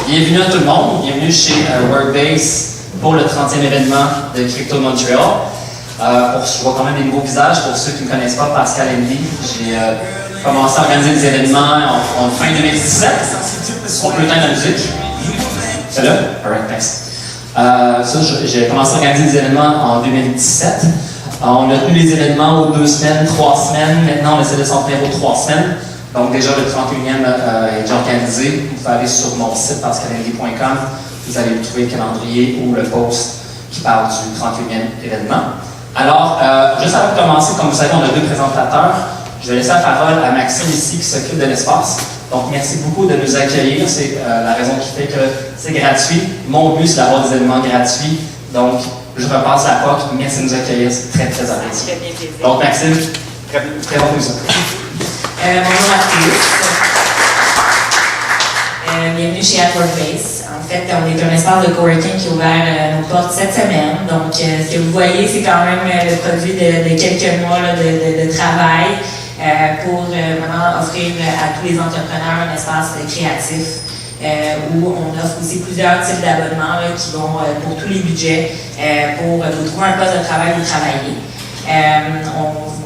Bienvenue à tout le monde, bienvenue chez Workbase pour le 30e événement de Crypto Montréal. Je vois quand même des nouveaux visages pour ceux qui ne me connaissent pas, Pascal Envy. J'ai commencé à organiser des événements en fin 2017. On peut éteindre la musique. C'est là? Alright, thanks. J'ai commencé à organiser des événements en 2017. On a tenu les événements aux 2 semaines, 3 semaines. Maintenant, on essaie de s'en tenir aux 3 semaines. Donc, déjà, le 31e est déjà organisé. Vous pouvez aller sur mon site pascalenvy.com. Vous allez trouver le calendrier ou le post qui parle du 31e événement. Alors, juste avant de commencer, comme vous savez, on a 2 présentateurs. Je vais laisser la parole à Maxime ici qui s'occupe de l'espace. Donc, merci beaucoup de nous accueillir. C'est la raison qui fait que c'est gratuit. Mon but, c'est d'avoir des événements gratuits. Donc, je repasse la porte. Merci de nous accueillir. C'est très, très apprécié. Donc, Maxime, présente-nous ça. Bonjour à tous. Bienvenue chez Workbase. En fait, on est un espace de coworking qui a ouvert nos portes cette semaine. Donc, ce que vous voyez, c'est quand même le produit de quelques mois là, de travail pour vraiment offrir à tous les entrepreneurs un espace créatif où on offre aussi plusieurs types d'abonnements qui vont pour tous les budgets, pour vous trouver un poste de travail où travailler.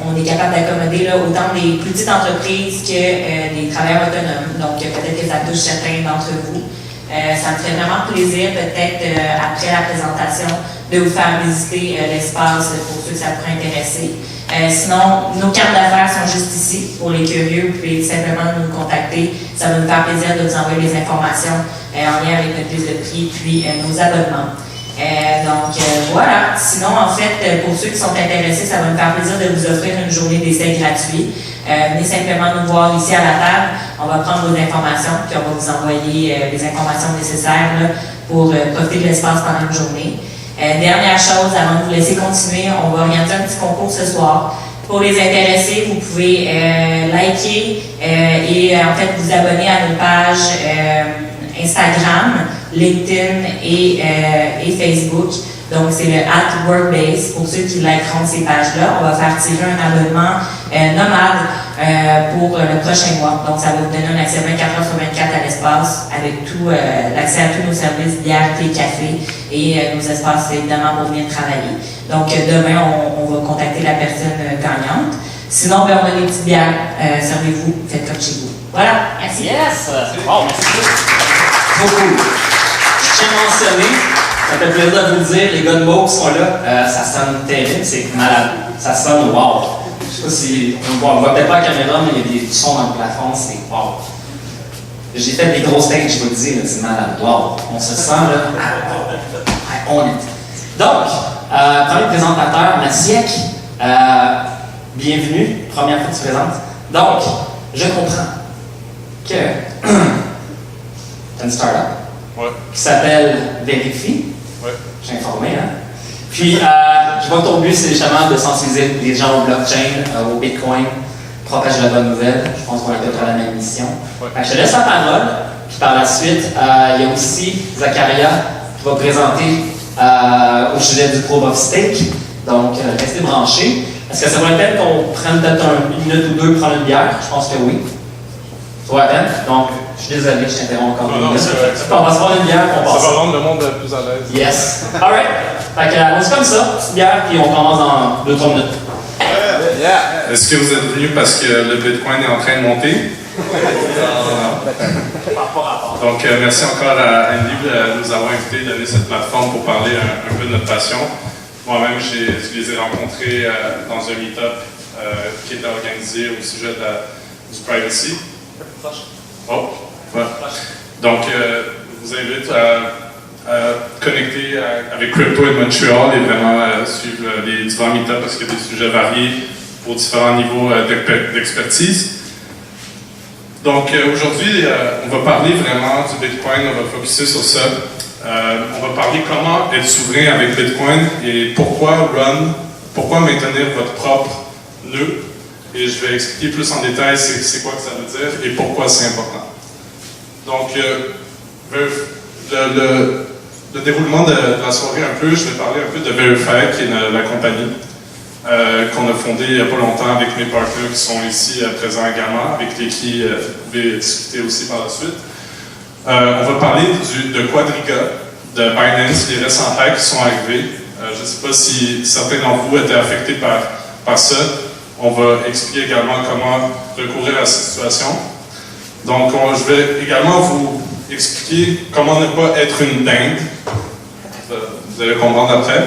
On est capable d'accommoder autant des plus petites entreprises que des travailleurs autonomes. Donc, peut-être que ça touche certains d'entre vous. Ça me ferait vraiment plaisir, peut-être après la présentation, de vous faire visiter l'espace pour ceux que ça pourrait intéresser. Sinon, nos cartes d'affaires sont juste ici. Pour les curieux, vous pouvez simplement nous contacter. Ça va nous faire plaisir de vous envoyer les informations en lien avec notre liste de prix puis nos abonnements. Voilà. Sinon, en fait, pour ceux qui sont intéressés, ça va me faire plaisir de vous offrir une journée d'essai gratuit. Venez simplement nous voir ici à la table. On va prendre vos informations, puis on va vous envoyer les informations nécessaires là, pour profiter de l'espace pendant une journée. Dernière chose, avant de vous laisser continuer, on va organiser un petit concours ce soir. Pour les intéressés, vous pouvez liker et en fait vous abonner à nos pages Instagram, LinkedIn et Facebook. Donc, c'est le @Workbase pour ceux qui likeront ces pages-là. On va faire tirer un abonnement nomade pour le prochain mois. Donc, ça va vous donner un accès 24 heures sur 24 à l'espace avec tout l'accès à tous nos services, bière, thé, café et nos espaces, évidemment, pour venir travailler. Donc, demain, on va contacter la personne gagnante. Sinon, on a des petites bières. Servez-vous, faites comme chez vous. Voilà, merci. Yes! Wow, merci beaucoup. Je tiens à mentionner, ça fait plaisir de vous le dire, les gars de Moe qui sont là, ça sonne terrible, c'est malade. Ça sonne wow. Je sais pas si on voit peut-être pas la caméra, mais il y a des sons dans le plafond, c'est wow. J'ai fait des gros stages, je vous le dis, c'est malade. Wow. On se sent là. On est. Donc, premier présentateur, Maciek. Bienvenue, première fois que tu présentes. Donc, je comprends que tu as une startup qui s'appelle Verifie. Ouais. J'ai informé, hein? Puis, je vois que ton but, c'est justement de sensibiliser les gens au blockchain, au Bitcoin, propager la bonne nouvelle. Je pense qu'on est à peu près à la même mission. Ouais. Je te laisse la parole. Puis par la suite, il y a aussi Zacharia qui va présenter au sujet du Proof of Stake. Donc, restez branchés. Est-ce que ça vaut la peine qu'on prenne peut-être une minute ou deux pour prendre une bière? Je pense que oui. Ça vaut la peine? Donc, je suis désolé, je t'interromps encore une minute. On va se prendre une bière, on passe. Ça va rendre le monde plus à l'aise. Yes. All right. Fait que, on se comme ça, petite bière, puis on commence dans 2-3 minutes. Yeah. Est-ce que vous êtes venus parce que le Bitcoin est en train de monter? Donc, merci encore à Andy de nous avoir invités, de donner cette plateforme pour parler un peu de notre passion. Moi-même, je les ai rencontrés dans un meet-up qui était organisé au sujet du privacy. Oh, ouais. Donc, je vous invite à connecter avec Crypto in Montreal et vraiment suivre les différents meet-ups parce qu'il y a des sujets variés pour différents niveaux d'expertise. Donc, aujourd'hui, on va parler vraiment du Bitcoin, on va focuser sur ça. On va parler comment être souverain avec Bitcoin et pourquoi maintenir votre propre nœud. Et je vais expliquer plus en détail c'est quoi que ça veut dire et pourquoi c'est important. Donc, le déroulement de la soirée un peu, je vais parler un peu de Verify, qui est la compagnie qu'on a fondée il n'y a pas longtemps avec mes partenaires qui sont ici présents également, avec lesquels vous pouvez discuter aussi par la suite. On va parler de Quadriga, de Binance, les récents hacks qui sont arrivés. Je ne sais pas si certains d'entre vous étaient affectés par ça. On va expliquer également comment recourir à cette situation. Donc, je vais également vous expliquer comment ne pas être une dinde. Vous allez comprendre après.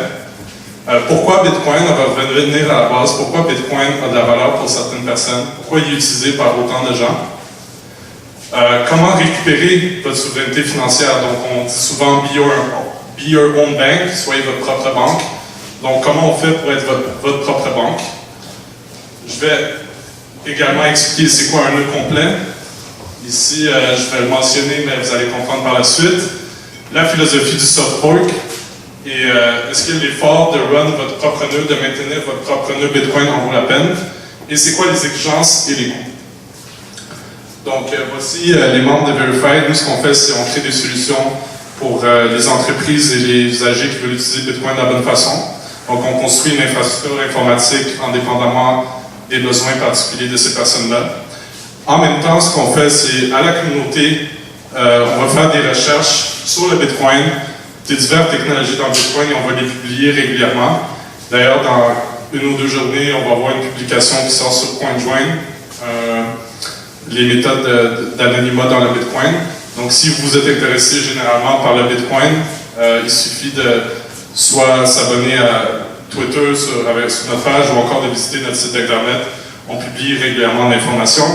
Pourquoi Bitcoin, on va revenir à la base, pourquoi Bitcoin a de la valeur pour certaines personnes, pourquoi il est utilisé par autant de gens. Comment récupérer votre souveraineté financière. Donc, on dit souvent be your own bank, soyez votre propre banque. Donc, comment on fait pour être votre propre banque. Je vais également expliquer c'est quoi un nœud complet. Ici, je vais le mentionner, mais vous allez comprendre par la suite. La philosophie du soft fork. Et est-ce que l'effort de run votre propre nœud, de maintenir votre propre nœud Bitcoin en vaut la peine? Et c'est quoi les exigences et les coûts? Donc, voici les membres de Verified. Nous, ce qu'on fait, c'est on crée des solutions pour les entreprises et les usagers qui veulent utiliser Bitcoin de la bonne façon. Donc, on construit une infrastructure informatique indépendamment des besoins particuliers de ces personnes-là. En même temps, ce qu'on fait, c'est à la communauté, on va faire des recherches sur le Bitcoin, des diverses technologies dans le Bitcoin et on va les publier régulièrement. D'ailleurs, dans une ou deux journées, on va avoir une publication qui sort sur CoinJoin, les méthodes d'anonymat dans le Bitcoin. Donc, si vous êtes intéressé généralement par le Bitcoin, il suffit de soit s'abonner à Twitter sur notre page ou encore de visiter notre site internet. On publie régulièrement l'information.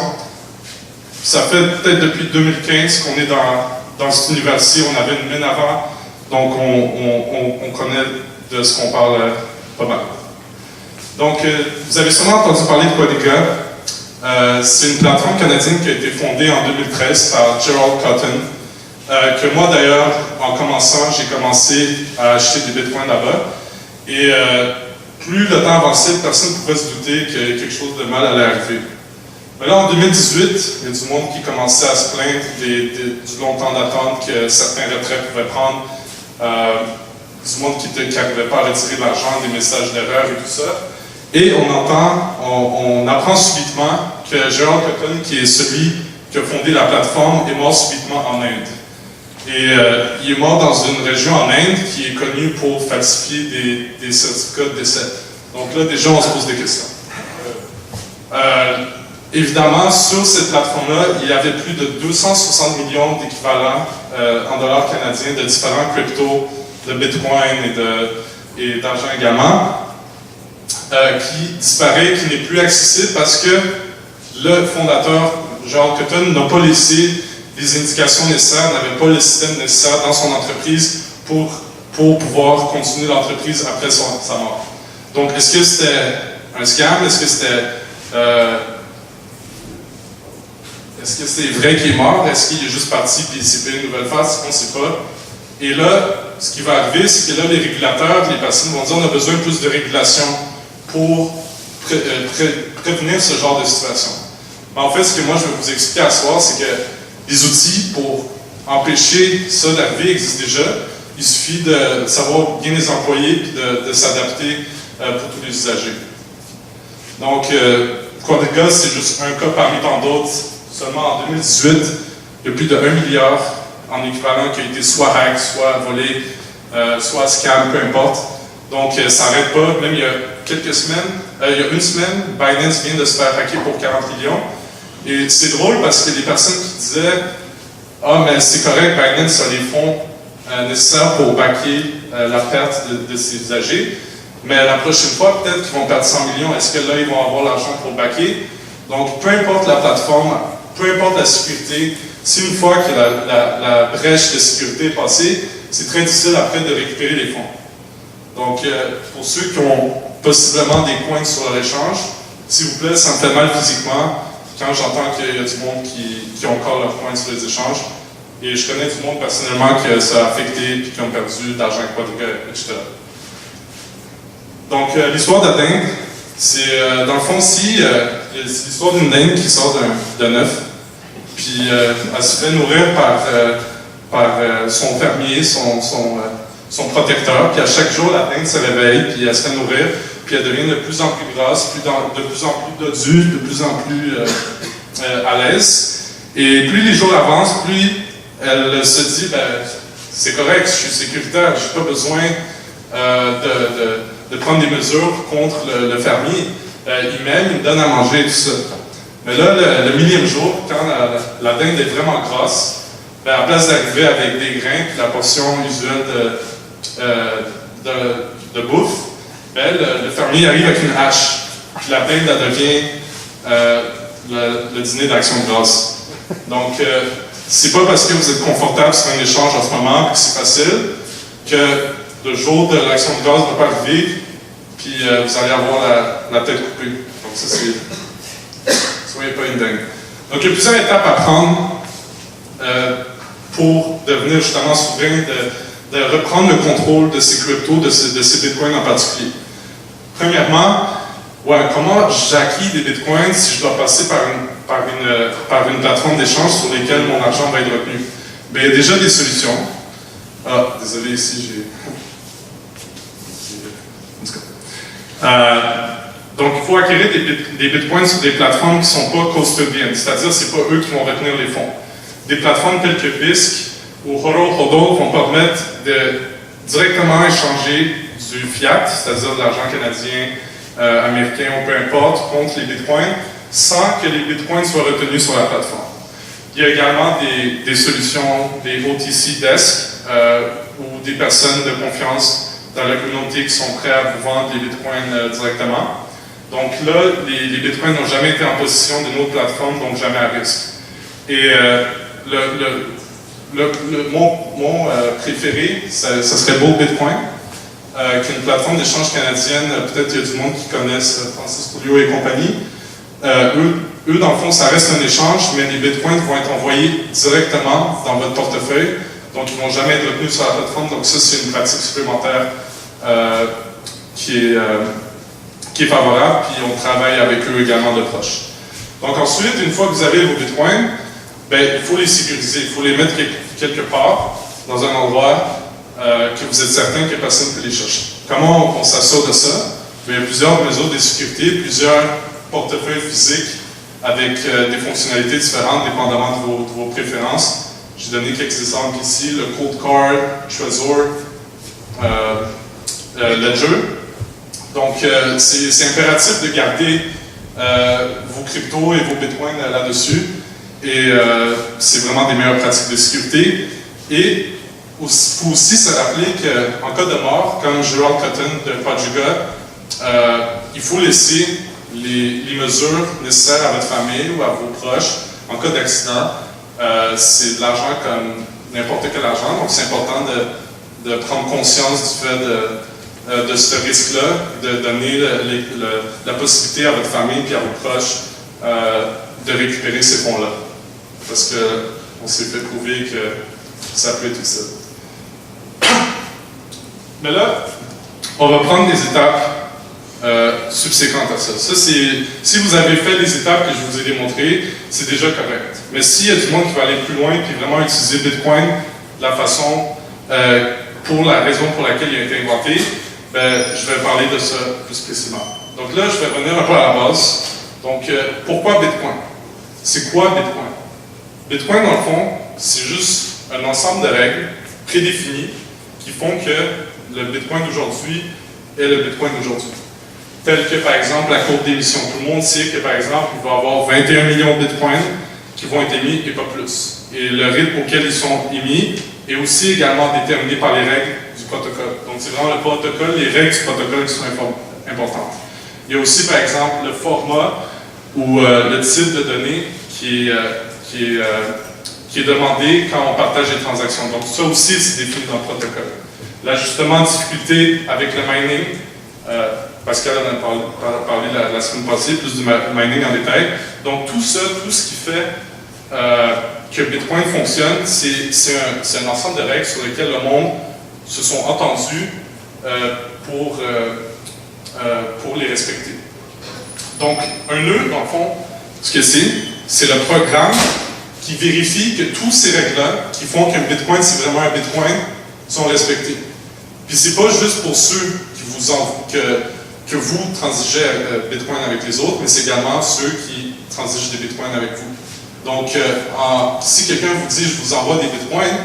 Ça fait peut-être depuis 2015 qu'on est dans cet univers-ci. On avait une mine avant, donc on connaît de ce qu'on parle pas mal. Donc, vous avez sûrement entendu parler de Quadriga. C'est une plateforme canadienne qui a été fondée en 2013 par Gerald Cotton, que moi d'ailleurs, en commençant, j'ai commencé à acheter des bitcoins là-bas. Et plus le temps avançait, personne ne pouvait se douter que quelque chose de mal allait arriver. Mais là, en 2018, il y a du monde qui commençait à se plaindre du long temps d'attente que certains retraits pouvaient prendre, du monde qui n'arrivait pas à retirer de l'argent, des messages d'erreur et tout ça. Et on apprend subitement que Gerald Cotton, qui est celui qui a fondé la plateforme, est mort subitement en Inde. Et il est mort dans une région en Inde qui est connue pour falsifier des certificats de décès. Donc là, déjà, on se pose des questions. Évidemment, sur cette plateforme-là, il y avait plus de 260 millions d'équivalents en dollars canadiens de différents cryptos, de Bitcoin et d'argent également, qui disparaît, qui n'est plus accessible parce que le fondateur, Gerald Cotton, n'a pas laissé les indications nécessaires, n'avait pas le système nécessaire dans son entreprise pour pouvoir continuer l'entreprise après sa mort. Donc, est-ce que c'était un scam? Est-ce que c'est vrai qu'il est mort? Est-ce qu'il est juste parti et il s'est fait une nouvelle phase? On ne sait pas. Et là, ce qui va arriver, c'est que là, les régulateurs, les personnes vont dire on a besoin de plus de régulation pour prévenir ce genre de situation. Mais en fait, ce que moi je vais vous expliquer à ce soir, c'est que les outils pour empêcher ça d'arriver existent déjà. Il suffit de savoir bien les employer et de s'adapter pour tous les usagers. Donc, Quadriga, c'est juste un cas parmi tant d'autres. Seulement en 2018, il y a plus de 1 milliard en équivalent qui a été soit hack, soit volé, soit scam, peu importe. Donc, ça n'arrête pas. Même il y a quelques semaines, il y a une semaine, Binance vient de se faire hacker pour 40 millions. Et c'est drôle parce que des personnes qui disaient « Ah, mais c'est correct, Binance a les fonds nécessaires pour backer la perte de ses usagers. Mais la prochaine fois, peut-être qu'ils vont perdre 100 millions. Est-ce que là, ils vont avoir l'argent pour backer? » Donc, peu importe la plateforme, peu importe la sécurité, si une fois que la brèche de sécurité est passée, c'est très difficile après de récupérer les fonds. Donc, pour ceux qui ont possiblement des coins sur leur échange, s'il vous plaît, ça me fait mal physiquement quand j'entends qu'il y a du monde qui ont encore leurs coins sur les échanges. Et je connais du monde personnellement que ça a affecté et qui ont perdu d'argent avec Quadriga, etc. Donc, l'histoire de dinde, c'est dans le fond, c'est l'histoire d'une dinde qui sort d'un œuf. Puis elle se fait nourrir par son fermier, son protecteur. Puis à chaque jour, la dinde se réveille, puis elle se fait nourrir. Puis elle devient de plus en plus grasse, de plus en plus dodue, de plus en plus à l'aise. Et plus les jours avancent, plus elle se dit, c'est correct, je suis sécuritaire, je n'ai pas besoin de prendre des mesures contre le fermier. Il m'aime, il me donne à manger et tout ça. Mais là, le millième jour, quand la dinde est vraiment grasse, à place d'arriver avec des grains et la portion usuelle de bouffe, le fermier arrive avec une hache. Puis la dinde, elle devient le dîner d'Action de grâce. Donc, c'est pas parce que vous êtes confortable sur un échange en ce moment et que c'est facile que le jour de l'Action de grâce ne va pas arriver puis vous allez avoir la tête coupée. Donc ça, c'est... Soyez pas une dingue. Donc, il y a plusieurs étapes à prendre pour devenir justement souverain, de reprendre le contrôle de ces cryptos, de ces bitcoins en particulier. Premièrement, comment j'acquis des bitcoins si je dois passer par une plateforme d'échange sur laquelle mon argent va être retenu? Bien, il y a déjà des solutions. Ah, désolé, ici, j'ai... Donc, il faut acquérir des bitcoins sur des plateformes qui ne sont pas custodiennes, c'est-à-dire ce n'est pas eux qui vont retenir les fonds. Des plateformes telles que BISC ou HODL vont permettre de directement échanger du fiat, c'est-à-dire de l'argent canadien, américain ou peu importe, contre les bitcoins, sans que les bitcoins soient retenus sur la plateforme. Il y a également des solutions, des OTC Desk, ou des personnes de confiance dans la communauté qui sont prêts à vous vendre les bitcoins directement. Donc là, les bitcoins n'ont jamais été en possession d'une autre plateforme, donc jamais à risque. Et mon préféré, ça serait Bold Bitcoin, qui est une plateforme d'échange canadienne. Peut-être qu'il y a du monde qui connaissent Francis Pouliot et compagnie. Eux, dans le fond, ça reste un échange, mais les bitcoins vont être envoyés directement dans votre portefeuille. Donc, ils ne vont jamais être retenus sur la plateforme. Donc, ça, c'est une pratique supplémentaire qui est favorable. Puis, on travaille avec eux également de proche. Donc, ensuite, une fois que vous avez vos bitcoins, il faut les sécuriser. Il faut les mettre quelque part, dans un endroit que vous êtes certain que personne ne peut les chercher. Comment on s'assure de ça? Il y a plusieurs mesures de sécurité, plusieurs portefeuilles physiques avec des fonctionnalités différentes, dépendamment de vos préférences. J'ai donné quelques exemples ici, le Cold Card, Trezor, Ledger. Donc, c'est impératif de garder vos cryptos et vos bitcoins là-dessus. Et c'est vraiment des meilleures pratiques de sécurité. Et il faut aussi se rappeler qu'en cas de mort, comme Gerald Cotton de Paduga, il faut laisser les mesures nécessaires à votre famille ou à vos proches en cas d'accident. C'est de l'argent comme n'importe quel argent, donc c'est important de prendre conscience du fait de ce risque-là, de donner la possibilité à votre famille et à vos proches de récupérer ces fonds-là. Parce qu'on s'est fait prouver que ça peut être utile. Mais là, on va prendre des étapes subséquentes à ça. Si vous avez fait les étapes que je vous ai démontrées, c'est déjà correct. Mais s'il y a du monde qui va aller plus loin et vraiment utiliser Bitcoin de la façon, pour la raison pour laquelle il a été inventé, je vais parler de ça plus précisément. Donc là, je vais revenir un peu à la base. Donc, pourquoi Bitcoin? C'est quoi Bitcoin? Bitcoin, dans le fond, c'est juste un ensemble de règles prédéfinies qui font que le Bitcoin d'aujourd'hui est le Bitcoin d'aujourd'hui. Tel que, par exemple, la courbe d'émission. Tout le monde sait que, par exemple, il va y avoir 21 millions de Bitcoins qui vont être émis et pas plus. Et le rythme auquel ils sont émis est aussi également déterminé par les règles du protocole. Donc, c'est vraiment le protocole, les règles du protocole qui sont importantes. Il y a aussi, par exemple, le format ou le type de données qui est demandé quand on partage les transactions. Donc, ça aussi, c'est défini dans le protocole. L'ajustement de difficulté avec le mining, Pascal en a parlé la semaine passée, plus du mining en détail. Donc, tout ça, tout ce qui fait que Bitcoin fonctionne, c'est un ensemble de règles sur lesquelles le monde se sont entendus pour les respecter. Donc, un nœud, dans le fond, ce que c'est le programme qui vérifie que toutes ces règles-là, qui font qu'un Bitcoin, c'est vraiment un Bitcoin, sont respectées. Puis c'est pas juste pour ceux que vous transigez Bitcoin avec les autres, mais c'est également ceux qui transigent des Bitcoins avec vous. Donc, si quelqu'un vous dit « je vous envoie des bitcoins »,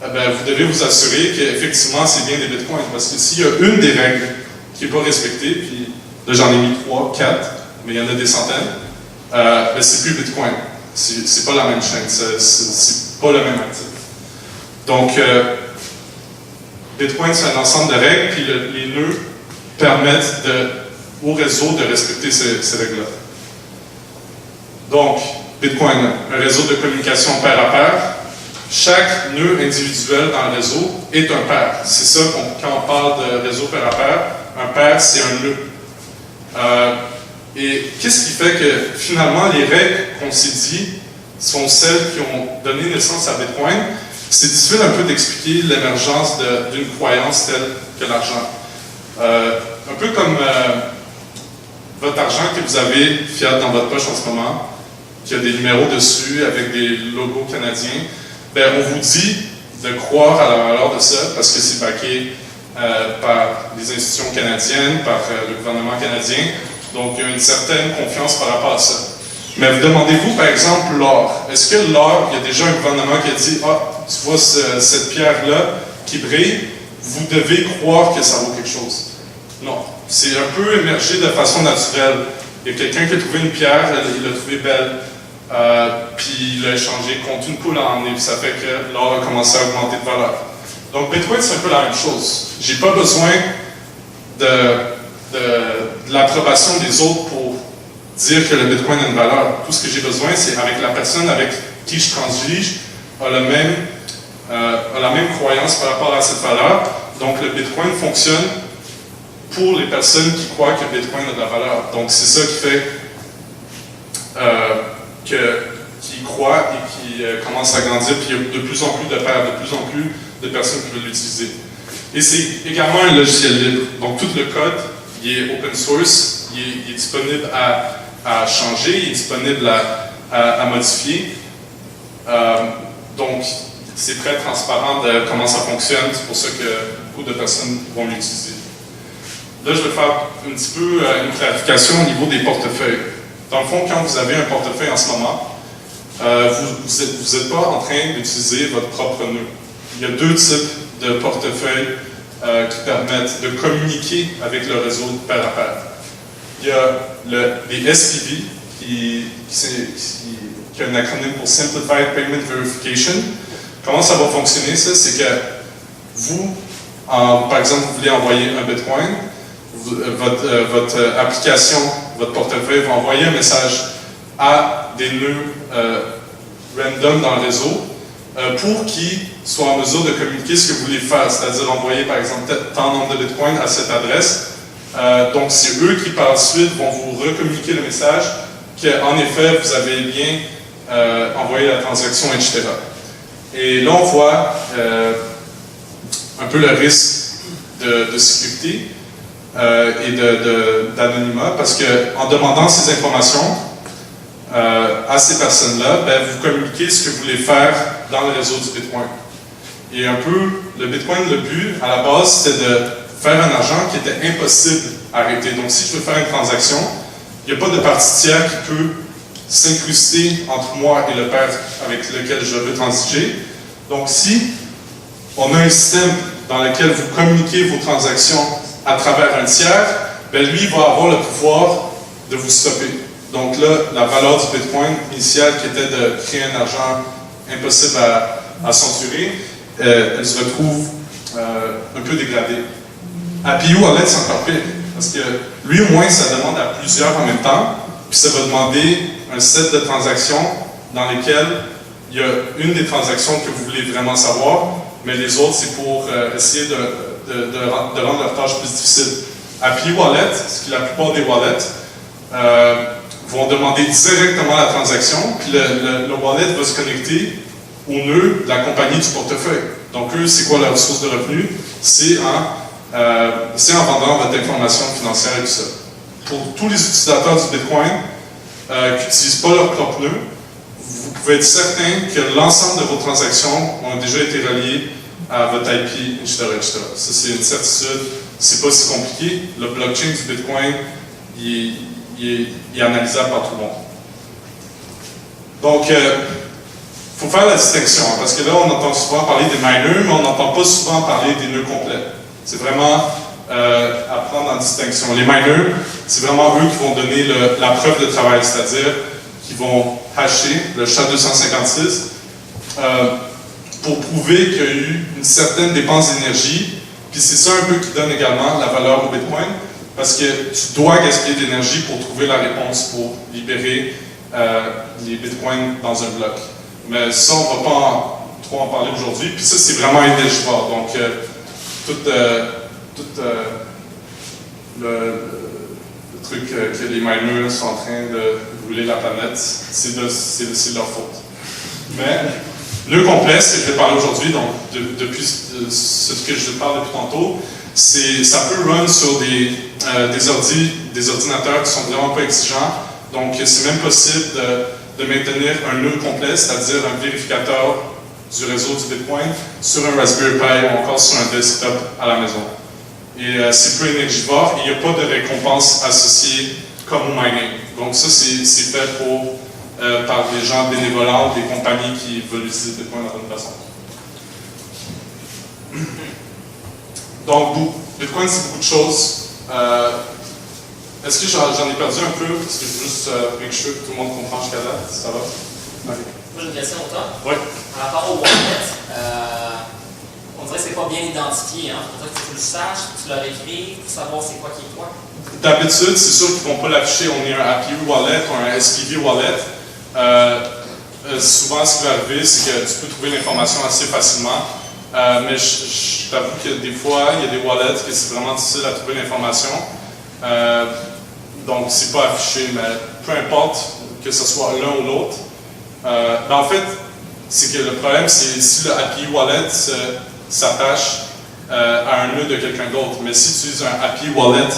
vous devez vous assurer qu'effectivement c'est bien des bitcoins. Parce que s'il y a une des règles qui n'est pas respectée, puis là j'en ai mis 3, 4, mais il y en a des centaines, c'est plus bitcoin. C'est pas la même chaîne, c'est pas le même actif. Donc, Bitcoin, c'est un ensemble de règles, puis les nœuds permettent au réseau de respecter ces règles-là. Donc, Bitcoin, un réseau de communication pair à pair. Chaque nœud individuel dans le réseau est un pair. C'est ça, quand on parle de réseau pair à pair, un pair, c'est un nœud. Et qu'est-ce qui fait que, finalement, les règles qu'on s'est dit sont celles qui ont donné naissance à Bitcoin? C'est difficile un peu d'expliquer l'émergence d'une croyance telle que l'argent. Un peu comme votre argent que vous avez fiat dans votre poche en ce moment, qui a des numéros dessus avec des logos canadiens, on vous dit de croire à la valeur de ça parce que c'est backé par les institutions canadiennes, par le gouvernement canadien. Donc, il y a une certaine confiance par rapport à ça. Mais vous demandez-vous, par exemple, l'or. Est-ce que l'or, il y a déjà un gouvernement qui a dit « Ah, tu vois cette pierre-là qui brille, vous devez croire que ça vaut quelque chose. » Non. C'est un peu émergé de façon naturelle. Il y a quelqu'un qui a trouvé une pierre, il l'a trouvée belle, puis il l'a échangée contre une poule à emmener, puis ça fait que l'or a commencé à augmenter de valeur. Donc, Bitcoin, c'est un peu la même chose. J'ai pas besoin de l'approbation des autres pour dire que le Bitcoin a une valeur. Tout ce que j'ai besoin, c'est avec la personne avec qui je transige a la même croyance par rapport à cette valeur. Donc, le Bitcoin fonctionne pour les personnes qui croient que le Bitcoin a de la valeur. Donc, c'est ça qui fait qui croient et qui commencent à grandir, puis il y a de plus en plus de pairs, de plus en plus de personnes qui veulent l'utiliser. Et c'est également un logiciel libre. Donc, tout le code, il est open source, il est disponible à changer, il est disponible à modifier. Donc, c'est très transparent de comment ça fonctionne, c'est pour ça que beaucoup de personnes vont l'utiliser. Là, je vais faire un petit peu une clarification au niveau des portefeuilles. Dans le fond, quand vous avez un portefeuille en ce moment, vous n'êtes pas en train d'utiliser votre propre nœud. Il y a deux types de portefeuilles qui permettent de communiquer avec le réseau de pair à pair. Il y a les SPV, qui est un acronyme pour Simplified Payment Verification. Comment ça va fonctionner, ça? C'est que vous, par exemple, vous voulez envoyer un Bitcoin, votre application, votre portefeuille va envoyer un message à des nœuds random dans le réseau pour qu'ils soient en mesure de communiquer ce que vous voulez faire, c'est-à-dire envoyer par exemple tant nombre de bitcoins à cette adresse. Donc c'est eux qui par la suite vont vous recommuniquer le message qu'en effet vous avez bien envoyé la transaction, etc. Et là on voit un peu le risque de sécurité et d'anonymat, parce qu'en demandant ces informations à ces personnes-là, vous communiquez ce que vous voulez faire dans le réseau du Bitcoin. Et un peu, le Bitcoin, le but, à la base, c'était de faire un argent qui était impossible à arrêter. Donc, si je veux faire une transaction, il n'y a pas de partie tiers qui peut s'incruster entre moi et le père avec lequel je veux transiger. Donc, si on a un système dans lequel vous communiquez vos transactions à travers un tiers, lui va avoir le pouvoir de vous stopper. Donc là, la valeur du Bitcoin initiale qui était de créer un argent impossible à censurer, elle se retrouve un peu dégradée. Happy Wallet, c'est encore pire, parce que lui, au moins, ça demande à plusieurs en même temps, puis ça va demander un set de transactions dans lesquelles il y a une des transactions que vous voulez vraiment savoir, mais les autres, c'est pour essayer de rendre leur tâche plus difficile. Happy Wallet, ce qui est la plupart des wallets, vont demander directement la transaction, puis le wallet va se connecter au nœud de la compagnie du portefeuille. Donc eux, c'est quoi leur source de revenus? C'est en vendant votre information financière et tout ça. Pour tous les utilisateurs du Bitcoin qui n'utilisent pas leur propre nœud, vous pouvez être certain que l'ensemble de vos transactions ont déjà été reliées à votre IP, etc., etc. Ça, c'est une certitude. C'est pas si compliqué. Le blockchain du Bitcoin, il est analysable par tout le monde. Donc, faut faire la distinction, hein, parce que là, on entend souvent parler des mineurs, mais on n'entend pas souvent parler des nœuds complets. C'est vraiment à prendre en distinction. Les mineurs, c'est vraiment eux qui vont donner la preuve de travail, c'est-à-dire qui vont hasher le SHA-256 pour prouver qu'il y a eu une certaine dépense d'énergie, puis c'est ça un peu qui donne également la valeur au Bitcoin, parce que tu dois gaspiller d'énergie pour trouver la réponse pour libérer les Bitcoins dans un bloc. Mais ça, on ne va pas trop en parler aujourd'hui, puis ça, c'est vraiment énergivore. Donc, tout le truc que les miners sont en train de brûler la planète, c'est de leur faute. Mais, nœud complet, ce que je vais parler aujourd'hui, donc depuis ce que je parle depuis tantôt, ça peut run sur des ordinateurs qui sont vraiment pas exigeants. Donc, c'est même possible de maintenir un nœud complet, c'est-à-dire un vérificateur du réseau du Bitcoin sur un Raspberry Pi ou encore sur un desktop à la maison. Et c'est peu énergivore et il n'y a pas de récompense associée comme au mining. Donc ça, c'est fait par des gens bénévolents, des compagnies qui veulent utiliser le Bitcoin de la bonne façon. Donc, Bitcoin, c'est beaucoup de choses. Est-ce que j'en ai perdu un peu? Parce que je veux juste make sure que tout le monde comprend jusqu'à là. Ça va? Okay. Moi, j'ai une question pour toi. Oui. Par rapport au wallet, on dirait que c'est pas bien identifié. Hein? Il faudrait que tu le saches, que tu le réécrives pour savoir c'est quoi qui est quoi. D'habitude, c'est sûr qu'ils ne vont pas l'afficher. On est un API wallet ou un SPV wallet. Souvent, ce qui va arriver, c'est que tu peux trouver l'information assez facilement. Mais je t'avoue que des fois, il y a des wallets que c'est vraiment difficile à trouver l'information. Donc, c'est pas affiché, mais peu importe que ce soit l'un ou l'autre. En fait, c'est que le problème, c'est si le API Wallet s'attache à un nœud de quelqu'un d'autre. Mais si tu utilises un API Wallet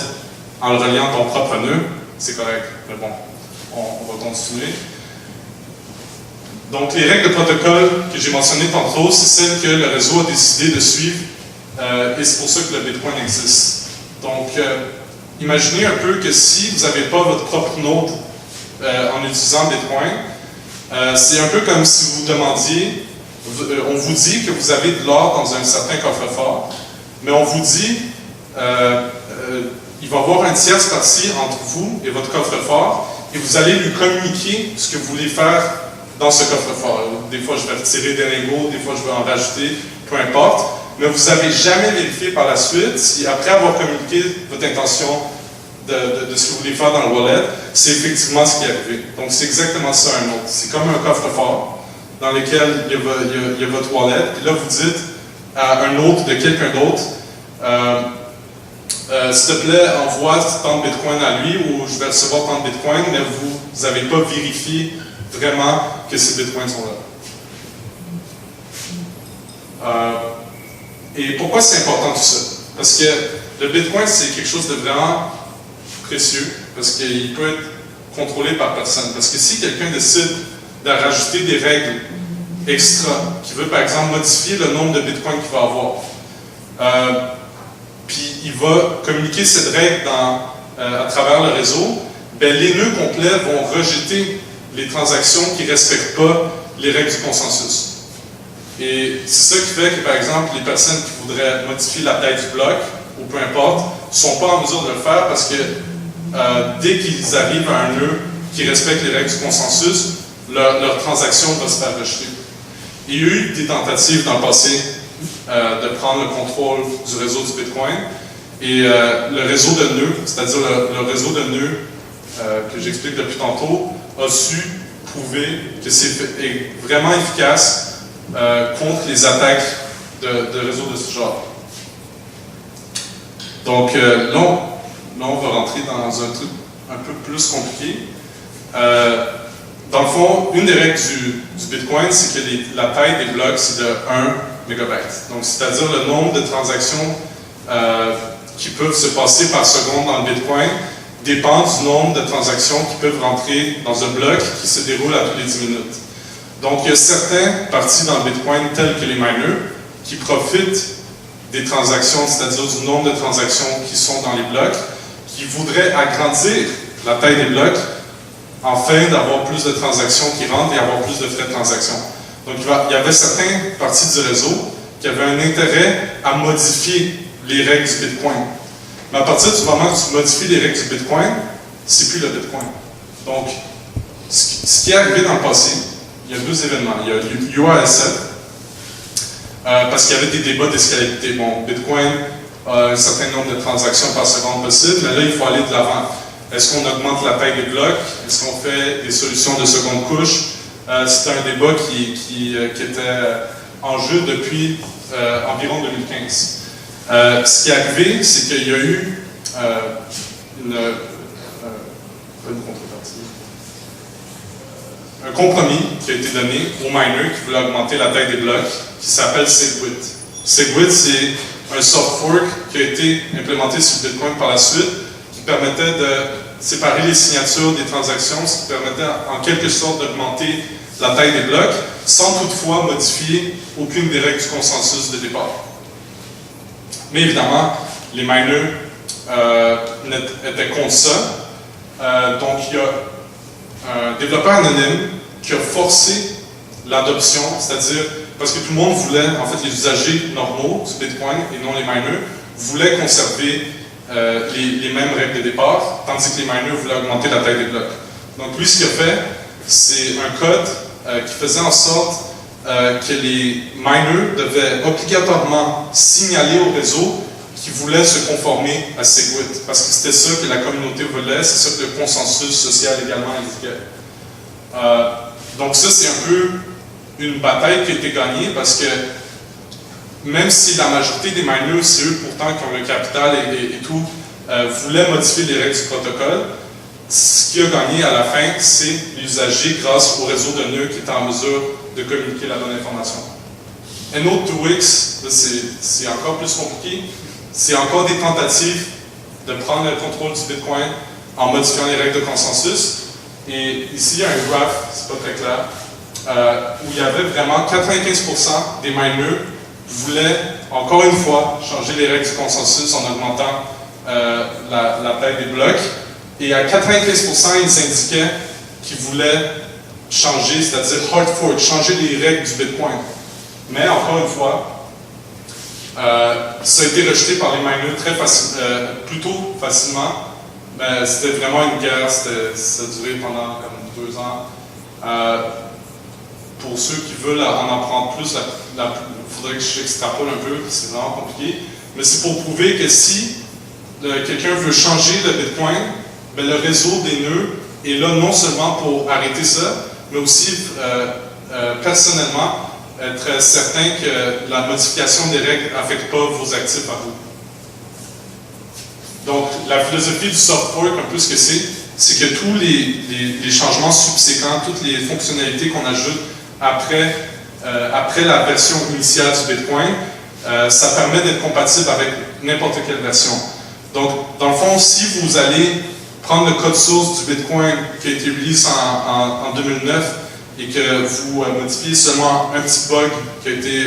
en le reliant à ton propre nœud, c'est correct. Mais bon, on va continuer. Donc, les règles de protocole que j'ai mentionnées tantôt, c'est celles que le réseau a décidé de suivre et c'est pour ça que le Bitcoin existe. Donc, imaginez un peu que si vous n'avez pas votre propre node en utilisant Bitcoin, c'est un peu comme si vous demandiez, on vous dit que vous avez de l'or dans un certain coffre-fort, mais on vous dit, il va y avoir un tierce partie entre vous et votre coffre-fort, et vous allez lui communiquer ce que vous voulez faire dans ce coffre-fort. Des fois, je vais retirer des lingots, des fois, je vais en rajouter, peu importe. Mais vous n'avez jamais vérifié par la suite si, après avoir communiqué votre intention de ce que vous voulez faire dans le wallet, c'est effectivement ce qui est arrivé. Donc, c'est exactement ça un autre. C'est comme un coffre-fort dans lequel il y a votre wallet. Et là, vous dites à un autre de quelqu'un d'autre, s'il te plaît, envoie tant de Bitcoin à lui ou je vais recevoir tant de Bitcoin, mais vous n'avez pas vérifié vraiment que ces Bitcoins sont là. Et pourquoi c'est important tout ça? Parce que le Bitcoin, c'est quelque chose de vraiment précieux, parce qu'il peut être contrôlé par personne. Parce que si quelqu'un décide de rajouter des règles extra, qui veut par exemple modifier le nombre de Bitcoin qu'il va avoir, puis il va communiquer cette règle à travers le réseau, ben, les nœuds complets vont rejeter les transactions qui ne respectent pas les règles du consensus. Et c'est ça qui fait que, par exemple, les personnes qui voudraient modifier la taille du bloc, ou peu importe, ne sont pas en mesure de le faire parce que dès qu'ils arrivent à un nœud qui respecte les règles du consensus, leur transaction va se faire rejeter. Il y a eu des tentatives dans le passé de prendre le contrôle du réseau du Bitcoin, et le réseau de nœuds, c'est-à-dire le réseau de nœuds que j'explique depuis tantôt, a su prouver que c'est vraiment efficace contre les attaques de réseaux de ce genre. Donc là, on va rentrer dans un truc un peu plus compliqué. Dans le fond, une des règles du Bitcoin, c'est que la taille des blocs, c'est de 1 mégabyte. Donc, c'est-à-dire le nombre de transactions qui peuvent se passer par seconde dans le Bitcoin dépend du nombre de transactions qui peuvent rentrer dans un bloc qui se déroule à tous les 10 minutes. Donc, il y a certaines parties dans le Bitcoin, telles que les miners, qui profitent des transactions, c'est-à-dire du nombre de transactions qui sont dans les blocs, qui voudraient agrandir la taille des blocs afin d'avoir plus de transactions qui rentrent et avoir plus de frais de transaction. Donc, il y avait certaines parties du réseau qui avaient un intérêt à modifier les règles du Bitcoin. Mais à partir du moment que tu modifies les règles du Bitcoin, c'est plus le Bitcoin. Donc, ce qui est arrivé dans le passé, il y a deux événements. Il y a UASF, parce qu'il y avait des débats d'escalabilité. Bon, Bitcoin a un certain nombre de transactions par seconde possible, mais là, il faut aller de l'avant. Est-ce qu'on augmente la taille des blocs? Est-ce qu'on fait des solutions de seconde couche? C'était un débat qui était en jeu depuis environ 2015. Ce qui est arrivé, c'est qu'il y a eu un compromis qui a été donné aux miners qui voulaient augmenter la taille des blocs, qui s'appelle SegWit. SegWit, c'est un soft fork qui a été implémenté sur Bitcoin par la suite, qui permettait de séparer les signatures des transactions, ce qui permettait en quelque sorte d'augmenter la taille des blocs, sans toutefois modifier aucune des règles du consensus de départ. Mais évidemment, les miners étaient contre ça. Donc, il y a un développeur anonyme qui a forcé l'adoption, c'est-à-dire, parce que tout le monde voulait, en fait, les usagers normaux du Bitcoin et non les miners, voulaient conserver les mêmes règles de départ, tandis que les miners voulaient augmenter la taille des blocs. Donc, lui, ce qu'il a fait, c'est un code qui faisait en sorte que les miners devaient obligatoirement signaler au réseau qu'ils voulaient se conformer à SegWit, parce que c'était ça que la communauté voulait, c'est ça que le consensus social également indiquait. Donc ça, c'est un peu une bataille qui a été gagnée, parce que même si la majorité des miners, c'est eux pourtant qui ont le capital et tout, voulaient modifier les règles du protocole, ce qui a gagné à la fin, c'est l'usager grâce au réseau de nœuds qui est en mesure de communiquer la bonne information. NO2X, c'est encore plus compliqué. C'est encore des tentatives de prendre le contrôle du Bitcoin en modifiant les règles de consensus. Et ici, il y a un graph, c'est pas très clair, où il y avait vraiment 95% des miners voulaient, encore une fois, changer les règles du consensus en augmentant la taille des blocs. Et à 95%, ils indiquaient qu'ils voulaient changer, c'est-à-dire hard fork, changer les règles du Bitcoin. Mais encore une fois, ça a été rejeté par les miners plutôt facilement. Mais c'était vraiment une guerre, ça a duré pendant comme 2 ans. Pour ceux qui veulent en apprendre plus, il faudrait que j'extrapole un peu, c'est vraiment compliqué. Mais c'est pour prouver que si quelqu'un veut changer le Bitcoin, ben, le réseau des nœuds est là non seulement pour arrêter ça, mais aussi personnellement être certain que la modification des règles n'affecte pas vos actifs à vous. Donc, la philosophie du soft fork, un peu ce que c'est que tous les changements subséquents, toutes les fonctionnalités qu'on ajoute après la version initiale du Bitcoin, ça permet d'être compatible avec n'importe quelle version. Donc, dans le fond, si vous allez prendre le code source du Bitcoin qui a été release en 2009 et que vous modifiez seulement un petit bug qui a été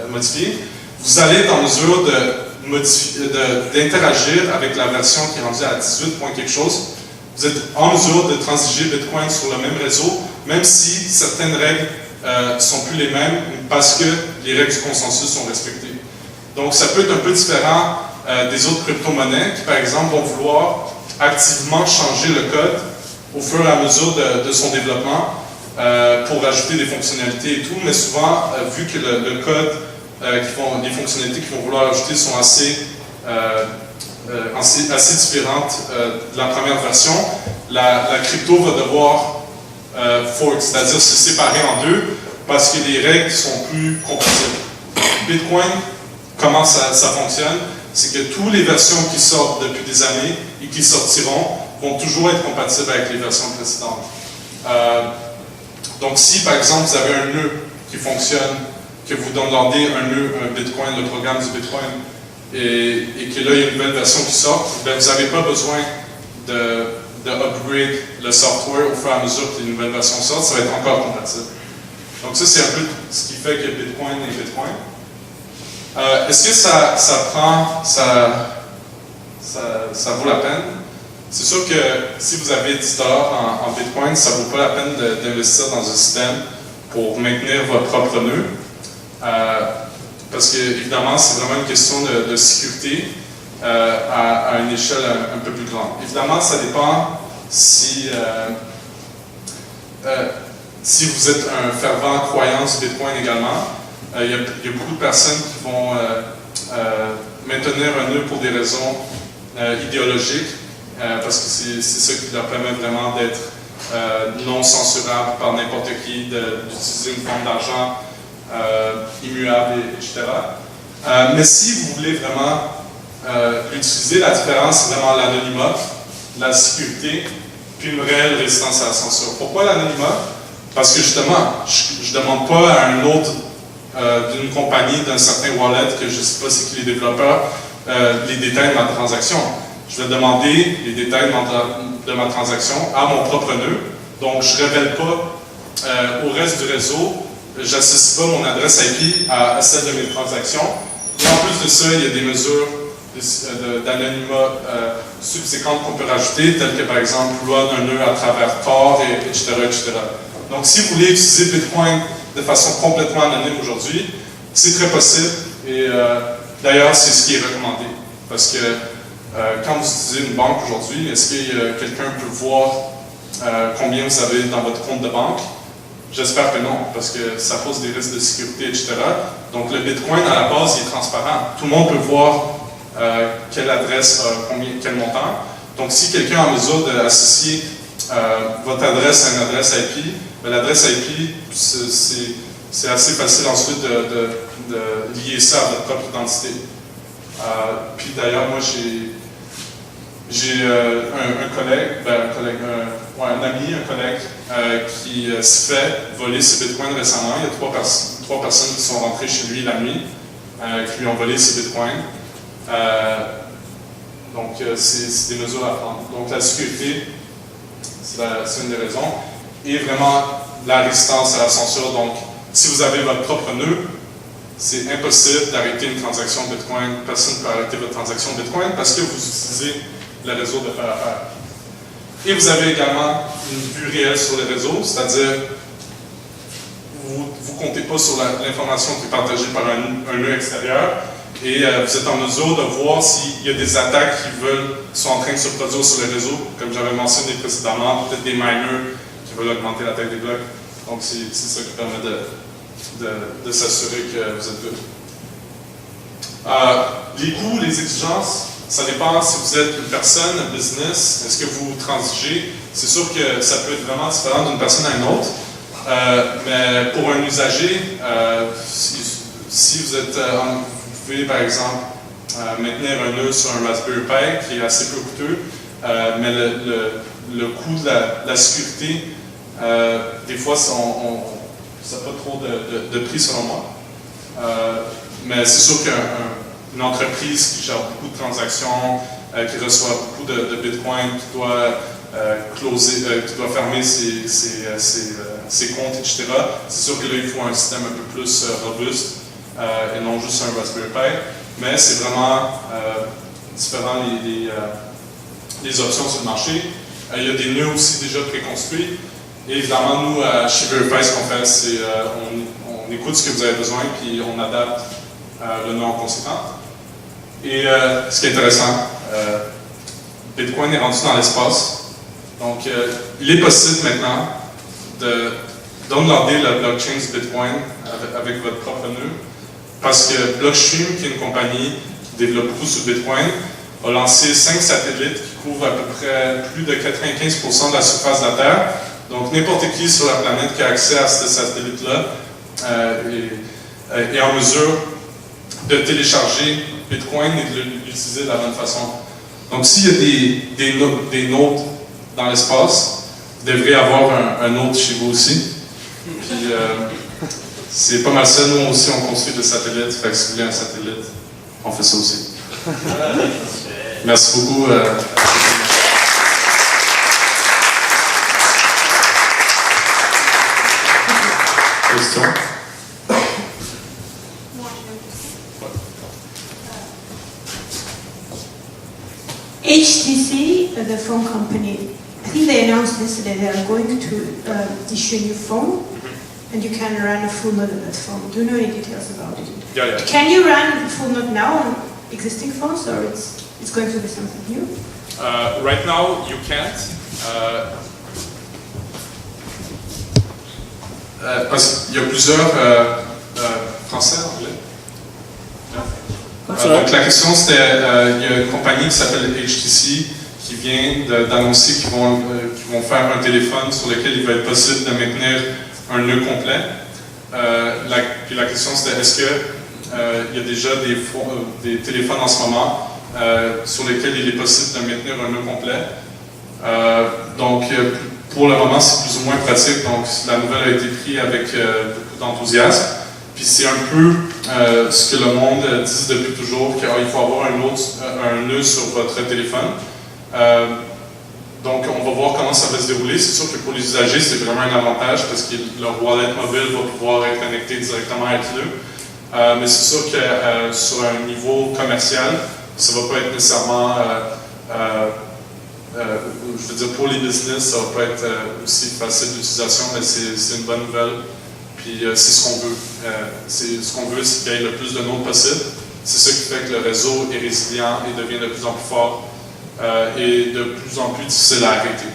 modifié, vous allez être en mesure d'interagir avec la version qui est rendue à 18 points quelque chose. Vous êtes en mesure de transiger Bitcoin sur le même réseau, même si certaines règles ne sont plus les mêmes parce que les règles du consensus sont respectées. Donc, ça peut être un peu différent des autres crypto-monnaies qui, par exemple, vont vouloir activement changer le code au fur et à mesure de son développement pour ajouter des fonctionnalités et tout, mais souvent, vu que le code, les fonctionnalités qu'ils vont vouloir ajouter sont assez différentes de la première version, la crypto va devoir fork, c'est-à-dire se séparer en deux parce que les règles sont plus compatibles. Bitcoin, comment ça fonctionne? C'est que toutes les versions qui sortent depuis des années et qui sortiront vont toujours être compatibles avec les versions précédentes. Donc si par exemple vous avez un nœud qui fonctionne, que vous demandez un nœud, un Bitcoin, le programme du Bitcoin, et que là il y a une nouvelle version qui sort, ben, vous n'avez pas besoin de upgrade le software au fur et à mesure que les nouvelles versions sortent, ça va être encore compatible. Donc ça c'est un peu ce qui fait que Bitcoin est Bitcoin. Est-ce que ça vaut la peine? C'est sûr que si vous avez 10 $ en Bitcoin, ça ne vaut pas la peine d'investir dans un système pour maintenir votre propre nœud. Parce que, évidemment, c'est vraiment une question de sécurité à une échelle un peu plus grande. Évidemment, ça dépend si vous êtes un fervent croyant du Bitcoin également. Il y a beaucoup de personnes qui vont maintenir un nœud pour des raisons idéologiques, parce que c'est ça qui leur permet vraiment d'être non censurable par n'importe qui, d'utiliser une forme d'argent immuable, etc. Mais si vous voulez vraiment l'utiliser, la différence, c'est vraiment l'anonymat, la sécurité, puis une réelle résistance à la censure. Pourquoi l'anonymat? Parce que justement, je ne demande pas à un autre d'une compagnie, d'un certain wallet, que je ne sais pas c'est qui les développeurs, les détails de ma transaction. Je vais demander les détails de ma transaction à mon propre nœud. Donc, je ne révèle pas au reste du réseau, je n'associe pas mon adresse IP à celle de mes transactions. Et en plus de ça, il y a des mesures d'anonymat subséquentes qu'on peut rajouter, telles que par exemple loi d'un nœud à travers Tor, etc., etc. Donc, si vous voulez utiliser Bitcoin de façon complètement anonyme aujourd'hui, c'est très possible. Et d'ailleurs, c'est ce qui est recommandé. Parce que quand vous utilisez une banque aujourd'hui, est-ce que quelqu'un peut voir combien vous avez dans votre compte de banque? J'espère que non, parce que ça pose des risques de sécurité, etc. Donc, le Bitcoin, à la base, il est transparent. Tout le monde peut voir quelle adresse, quel montant. Donc, si quelqu'un est en mesure d'associer votre adresse à une adresse IP, l'adresse IP, c'est assez facile ensuite de lier ça à votre propre identité. Puis d'ailleurs, moi, j'ai un collègue qui s'est fait voler ses bitcoins récemment. Il y a trois personnes qui sont rentrées chez lui la nuit, qui lui ont volé ses bitcoins. Donc, c'est des mesures à prendre. Donc, la sécurité, c'est une des raisons. Et vraiment, la résistance à la censure. Donc, si vous avez votre propre nœud, c'est impossible d'arrêter une transaction Bitcoin. Personne ne peut arrêter votre transaction Bitcoin parce que vous utilisez le réseau de faire affaire. Et vous avez également une vue réelle sur le réseau, c'est-à-dire vous ne comptez pas sur l'information qui est partagée par un nœud extérieur et vous êtes en mesure de voir s'il y a des attaques qui sont en train de se produire sur le réseau, comme j'avais mentionné précédemment, peut-être des miners qui veulent augmenter la taille des blocs. Donc c'est ça qui permet de s'assurer que vous êtes good. Les coûts, les exigences, ça dépend si vous êtes une personne, un business, est-ce que vous transigez? C'est sûr que ça peut être vraiment différent d'une personne à une autre, mais pour un usager, si vous êtes, vous pouvez par exemple maintenir un nœud sur un Raspberry Pi qui est assez peu coûteux, mais le coût de la sécurité, des fois, ça n'a pas trop de prix selon moi. Mais c'est sûr qu'une entreprise qui gère beaucoup de transactions, qui reçoit beaucoup de Bitcoin, qui doit qui doit fermer ses comptes, etc., c'est sûr que là, il faut un système un peu plus robuste et non juste un Raspberry Pi. Mais c'est vraiment différent les options sur le marché. Il y a des nœuds aussi déjà préconstruits. Et évidemment, nous, chez Verify, ce qu'on fait, c'est on écoute ce que vous avez besoin, puis on adapte le nœud en conséquence. Et ce qui est intéressant, Bitcoin est rendu dans l'espace. Donc, il est possible maintenant de downloader la blockchain du Bitcoin avec votre propre nœud, parce que Blockstream, qui est une compagnie qui développe beaucoup sur Bitcoin, a lancé 5 satellites qui couvrent à peu près plus de 95% de la surface de la Terre. Donc, n'importe qui sur la planète qui a accès à ce satellite-là est en mesure de télécharger Bitcoin et de l'utiliser de la bonne façon. Donc, s'il y a des nodes dans l'espace, vous devriez avoir un node chez vous aussi. Puis, c'est pas mal ça. Nous aussi, on construit des satellites. Fait que si vous voulez un satellite, on fait ça aussi. Merci beaucoup. Question? HTC, the phone company, I think they announced yesterday they are going to issue a new phone, and you can run a full node on that phone. Do you know any details about it? Yeah. Can you run full node now on existing phones, or it's going to be something new? Right now, you can't. Parce qu'il y a plusieurs français, anglais. Donc la question c'était, il y a une compagnie qui s'appelle HTC qui vient d'annoncer qu'ils vont faire un téléphone sur lequel il va être possible de maintenir un nœud complet. Puis la question c'était, est-ce que il y a déjà des téléphones en ce moment sur lesquels il est possible de maintenir un nœud complet? Donc pour le moment c'est plus ou moins pratique, donc la nouvelle a été prise avec beaucoup d'enthousiasme. Puis c'est un peu ce que le monde dit depuis toujours, qu'il faut avoir un nœud sur votre téléphone. Donc on va voir comment ça va se dérouler. C'est sûr que pour les usagers, c'est vraiment un avantage parce que leur wallet mobile va pouvoir être connecté directement avec le nœud. Mais c'est sûr que sur un niveau commercial, ça ne va pas être nécessairement, je veux dire pour les business, ça ne va pas être aussi facile d'utilisation, mais c'est une bonne nouvelle. Puis c'est ce qu'on veut. Ce qu'on veut, c'est qu'il y ait le plus de nodes possible. C'est ça qui fait que le réseau est résilient et devient de plus en plus fort et de plus en plus difficile à arrêter.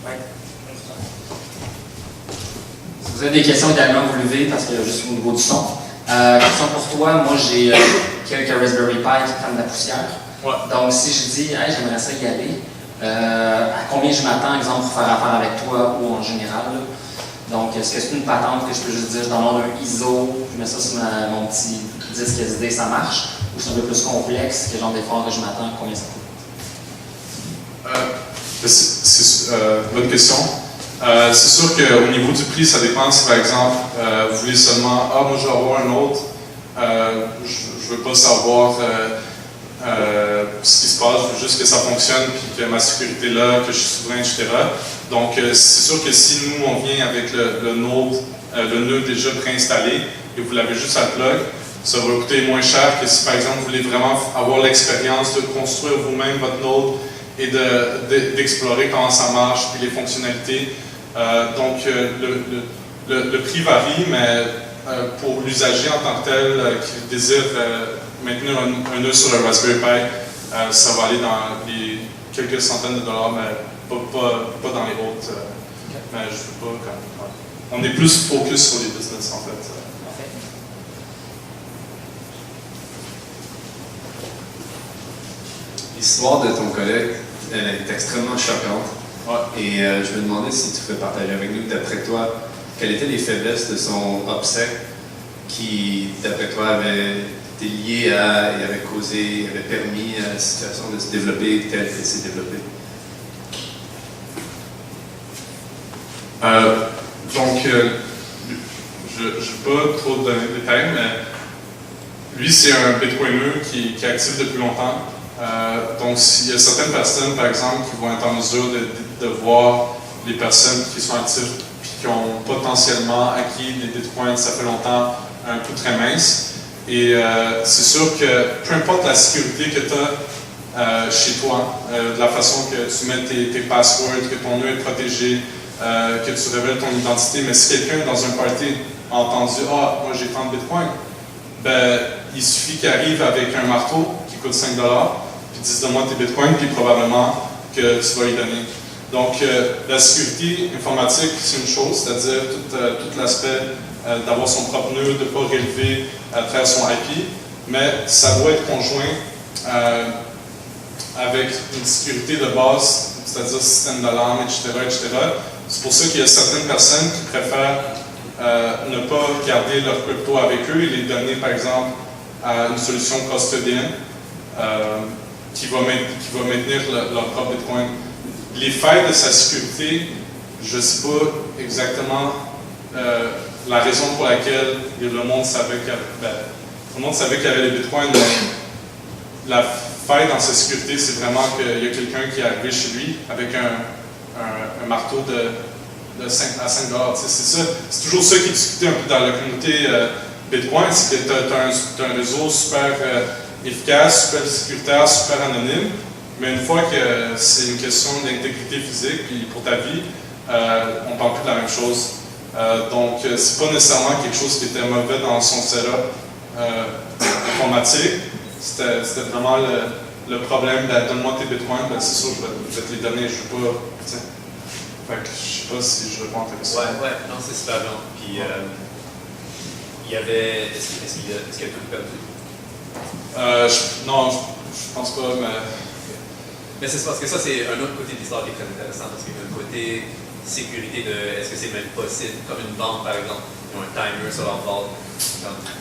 Ouais. Si vous avez des questions également, vous levez parce qu'il y a juste au niveau du son. Question pour toi, moi j'ai quelques Raspberry Pi qui prennent de la poussière. Ouais. Donc si je dis, hey, j'aimerais ça y aller, à combien je m'attends, exemple, pour faire affaire avec toi ou en général là? Donc, est-ce que c'est une patente que je peux juste dire, je demande un ISO, je mets ça sur mon petit disque SD, ça marche? Ou c'est un peu plus complexe, quel genre d'effort que je m'attends, combien ça coûte? Bonne question. C'est sûr qu'au niveau du prix, ça dépend si par exemple, vous voulez seulement, moi je vais avoir un autre, je ne veux pas savoir ce qui se passe, je veux juste que ça fonctionne, puis que ma sécurité est là, que je suis souverain, etc. Donc, c'est sûr que si nous, on vient avec le nœud déjà préinstallé et vous l'avez juste à plug, ça va coûter moins cher que si, par exemple, vous voulez vraiment avoir l'expérience de construire vous-même votre node et d'explorer comment ça marche, puis les fonctionnalités. Donc, le prix varie, mais pour l'usager en tant que tel qui désire maintenir un nœud sur le Raspberry Pi, ça va aller dans les quelques centaines de dollars, mais pas dans les autres. Mais je ne veux pas quand même. Ouais. On est plus focus sur les business en fait. L'histoire de ton collègue, elle est extrêmement choquante. Ouais. Et je me demandais si tu pouvais partager avec nous, d'après toi, quelles étaient les faiblesses de son obsèque qui, d'après toi, avaient été liées à et avait permis à la situation de se développer telle qu'elle s'est développée? Donc, je ne vais pas trop donner de détails, mais lui, c'est un Bitcoiner qui est actif depuis longtemps. Donc, il y a certaines personnes, par exemple, qui vont être en mesure de voir les personnes qui sont actives et qui ont potentiellement acquis des bitcoins, ça fait longtemps, un coût très mince. Et c'est sûr que peu importe la sécurité que tu as chez toi, de la façon que tu mets tes passwords, que ton nœud est protégé, que tu révèles ton identité, mais si quelqu'un dans un party a entendu « Ah, moi j'ai tant de bitcoins », ben, il suffit qu'il arrive avec un marteau qui coûte 5$, puis dise « Donne-moi tes bitcoins », puis probablement que tu vas y donner. Donc, la sécurité informatique, c'est une chose, c'est-à-dire tout l'aspect d'avoir son propre nœud, de ne pas relever à travers son IP, mais ça doit être conjoint avec une sécurité de base, c'est-à-dire système d'alarme, etc. C'est pour ça qu'il y a certaines personnes qui préfèrent ne pas garder leur crypto avec eux et les donner, par exemple, à une solution custodienne qui va maintenir leur propre Bitcoin. Les failles de sa sécurité, je ne sais pas exactement la raison pour laquelle le monde savait qu'il y avait les bitcoins, mais la faille dans sa sécurité, c'est vraiment qu'il y a quelqu'un qui est arrivé chez lui avec un marteau de 5 à 5$. C'est ça. C'est toujours ça qui est discuté un peu dans la communauté Bitcoin, c'est que tu as un réseau super efficace, super sécuritaire, super anonyme, Mais une fois que c'est une question d'intégrité physique, puis pour ta vie, on ne parle plus de la même chose. Donc, c'est pas nécessairement quelque chose qui était mauvais dans son setup informatique. C'était vraiment le problème de donne-moi tes bitcoins, ben c'est sûr, je vais te les donner, je veux pas. T'sais. Fait que je sais pas si je réponds à ta question. Ouais, non, c'est super bien. Puis, il y avait. Est-ce qu'il y a tout perdu? Non, je pense pas, Mais c'est parce que ça, c'est un autre côté de l'histoire qui est très intéressant, parce qu'il y a un côté sécurité de est-ce que c'est même possible, comme une banque par exemple, ils ont un timer sur leur vault.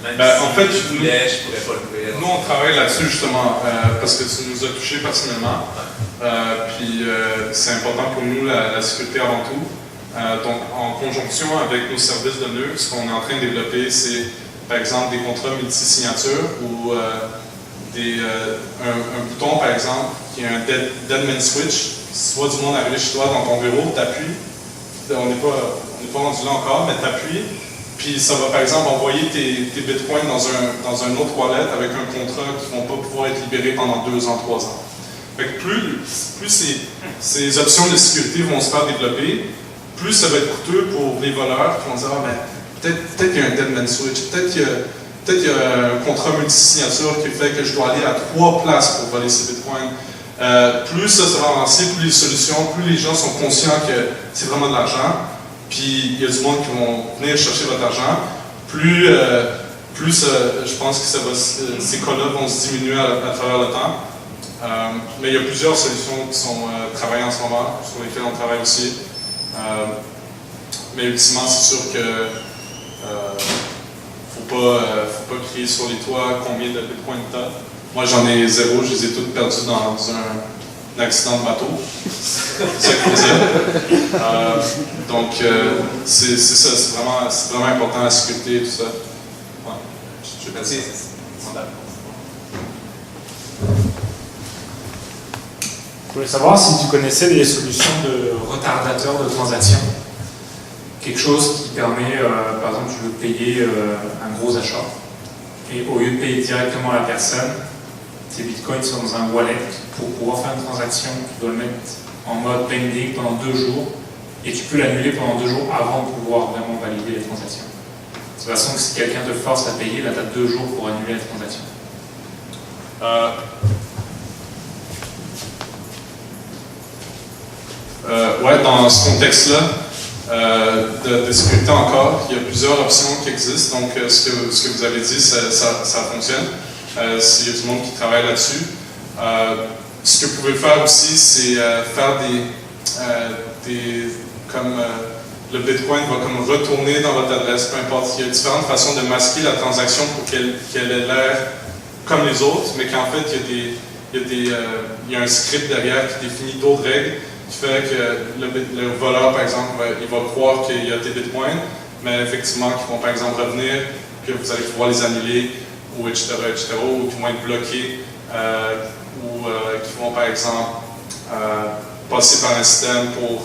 Même si en fait, je voulais, je pourrais pas l'ouvrir. Nous, on travaille là-dessus justement, parce que tu nous as touchés personnellement. Puis c'est important pour nous, la sécurité avant tout. Donc, en conjonction avec nos services de nœuds, ce qu'on est en train de développer, c'est par exemple des contrats multi-signatures ou un bouton, par exemple, qui est un dead man switch. Si tu vois du monde arriver chez toi dans ton bureau, tu appuies. On n'est pas rendu là encore, mais tu appuies. Puis ça va, par exemple, envoyer tes bitcoins dans un autre wallet avec un contrat qui ne vont pas pouvoir être libérés pendant 2 ans, 3 ans. Fait que plus ces options de sécurité vont se faire développer, plus ça va être coûteux pour les voleurs qui vont dire peut-être qu'il y a un dead man switch, peut-être qu'il y a un contrat multi-signature qui fait que je dois aller à 3 places pour voler ces bitcoins. Plus ça va avancer, plus les solutions, plus les gens sont conscients que c'est vraiment de l'argent, puis il y a du monde qui vont venir chercher votre argent, plus je pense que ces cas-là vont se diminuer à travers le temps. Mais il y a plusieurs solutions qui sont travaillées en ce moment, sur lesquelles on travaille aussi. Mais ultimement, c'est sûr que faut pas crier sur les toits combien de bitcoins tu as. Moi, j'en ai 0, je les ai toutes perdues dans un accident de bateau. C'est ça qu'il faisait. Donc, c'est ça, c'est vraiment important, la sécurité et tout ça. Ouais. Je vais passer. Je voulais savoir si tu connaissais des solutions de retardateur de transactions. Quelque chose qui permet, par exemple, tu veux payer un gros achat, et au lieu de payer directement à la personne, tes bitcoins sont dans un wallet pour pouvoir faire une transaction, tu dois le mettre en mode pending pendant 2 jours, et tu peux l'annuler pendant 2 jours avant de pouvoir vraiment valider les transactions. De toute façon, si quelqu'un te force à payer, là, tu as 2 jours pour annuler la transaction. Ouais, dans ce contexte-là, de sécurité encore, il y a plusieurs options qui existent. Donc, ce que vous avez dit, ça fonctionne. S'il y a du monde qui travaille là-dessus. Ce que vous pouvez faire aussi, c'est faire comme le Bitcoin va comme retourner dans votre adresse, peu importe. Il y a différentes façons de masquer la transaction pour qu'elle ait l'air comme les autres, mais qu'en fait, il y a un script derrière qui définit d'autres règles qui fait que le voleur, par exemple, il va croire qu'il y a tes bitcoins, mais effectivement, qui vont par exemple revenir, que vous allez pouvoir les annuler, ou etc., ou qui vont être bloqués, ou qui vont par exemple passer par un système pour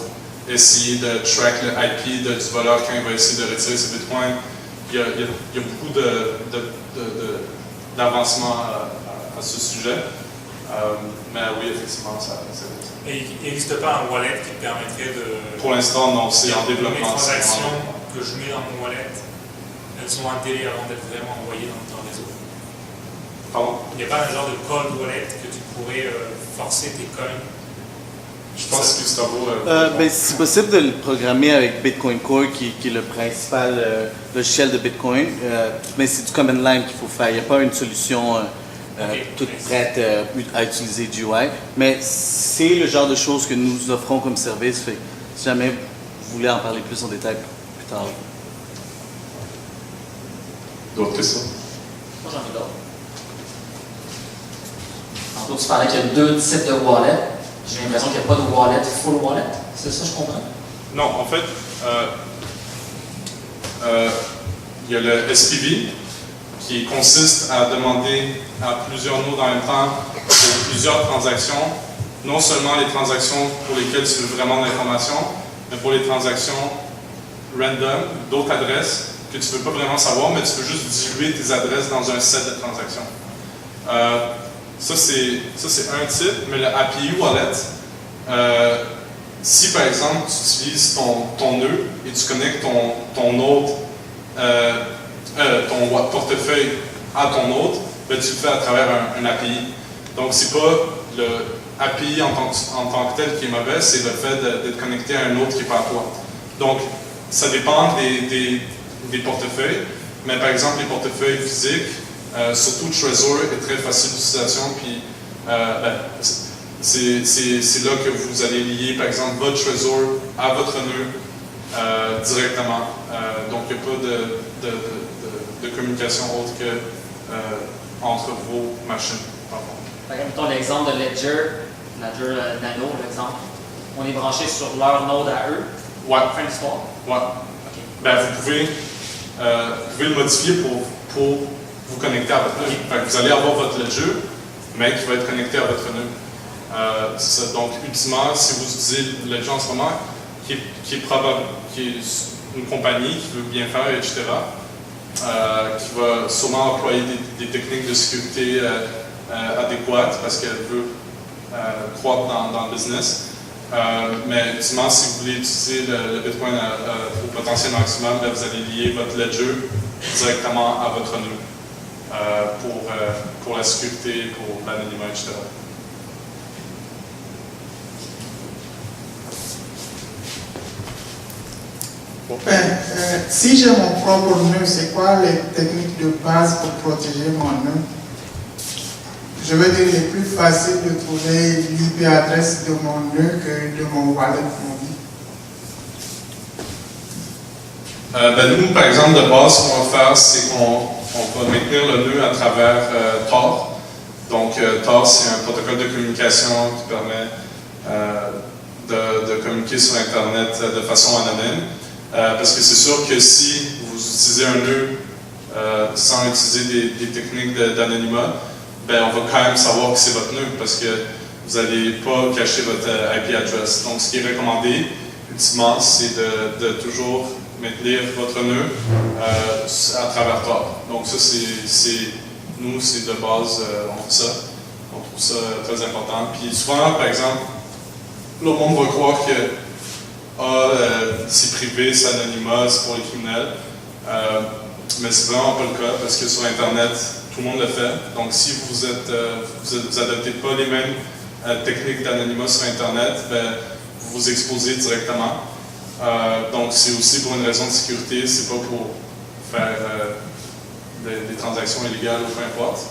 essayer de track le IP du voleur quand il va essayer de retirer ses bitcoins. Il y a beaucoup d'avancement à ce sujet. Mais oui, effectivement, ça existe. Et il n'existe pas un wallet qui te permettrait de... Pour l'instant, non, c'est en développement. Les transactions que je mets dans mon wallet, elles ont un délai avant d'être vraiment envoyées dans le réseau. Pardon? Il n'y a pas un genre de cold wallet que tu pourrais forcer tes coins? Je pense que Gustavo... c'est possible de le programmer avec Bitcoin Core, qui est le principal logiciel de Bitcoin, mais c'est du command line qu'il faut faire. Il n'y a pas une solution toute prête à utiliser du UI, mais c'est le genre de choses que nous offrons comme service. Fait, si jamais vous voulez en parler plus en détail plus tard. D'autres questions? Moi, j'en ai d'autres. En gros, tu parlais qu'il y a 2 types de wallet. J'ai l'impression qu'il n'y a pas de wallet full wallet. C'est ça, je comprends? Non, en fait, il y a le SPV qui consiste à demander à plusieurs nodes en même temps pour plusieurs transactions, non seulement les transactions pour lesquelles tu veux vraiment de l'information, mais pour les transactions random, d'autres adresses que tu ne veux pas vraiment savoir, mais tu veux juste diluer tes adresses dans un set de transactions. Ça, c'est un type, mais le API Wallet, si par exemple tu utilises ton nœud et tu connectes ton autre, ton portefeuille à ton autre, ben, tu le fais à travers un API. Donc c'est pas le API en tant que tel qui est mauvais, c'est le fait d'être connecté à un autre qui n'est pas à toi. Donc ça dépend des portefeuilles, mais par exemple les portefeuilles physiques, surtout Trezor est très facile d'utilisation, puis c'est là que vous allez lier par exemple votre Trezor à votre nœud directement. Donc il n'y a pas de communication autre que entre vos machines. Par exemple, mettons l'exemple de Ledger Nano, l'exemple. On est branché sur leur node à eux. Ouais. Fin d'histoire. Ouais. OK. Ben, vous pouvez le modifier pour vous connecter à votre nœud. Fait que vous allez avoir votre Ledger, mais qui va être connecté à votre nœud. C'est ça. Donc, ultimement, si vous utilisez Ledger en ce moment, qui est une compagnie qui veut bien faire, etc., qui va sûrement employer des techniques de sécurité adéquates parce qu'elle veut croître dans le business. Mais ultimement, si vous voulez utiliser le Bitcoin au potentiel maximum, là, vous allez lier votre Ledger directement à votre nœud pour la sécurité, pour l'anonymat, etc. Si j'ai mon propre nœud, c'est quoi les techniques de base pour protéger mon nœud? Je veux dire, il est plus facile de trouver l'IP adresse de mon nœud que de mon wallet mobile. Nous, par exemple, de base, ce qu'on va faire, c'est qu'on va maintenir le nœud à travers Tor. Donc, Tor, c'est un protocole de communication qui permet de communiquer sur Internet de façon anonyme. Parce que c'est sûr que si vous utilisez un nœud sans utiliser des techniques d'anonymat, ben, on va quand même savoir que c'est votre nœud parce que vous n'allez pas cacher votre IP address. Donc, ce qui est recommandé, ultimement, c'est de toujours maintenir votre nœud à travers Tor. Donc, ça, nous, c'est de base, on fait ça. On trouve ça très important. Puis souvent, par exemple, le monde va croire que c'est privé, c'est anonymat, c'est pour les criminels. Mais c'est vraiment pas le cas parce que sur Internet, tout le monde le fait. Donc, si vous adoptez pas les mêmes techniques d'anonymat sur Internet, ben, vous vous exposez directement. Donc, c'est aussi pour une raison de sécurité, c'est pas pour faire des transactions illégales ou peu importe.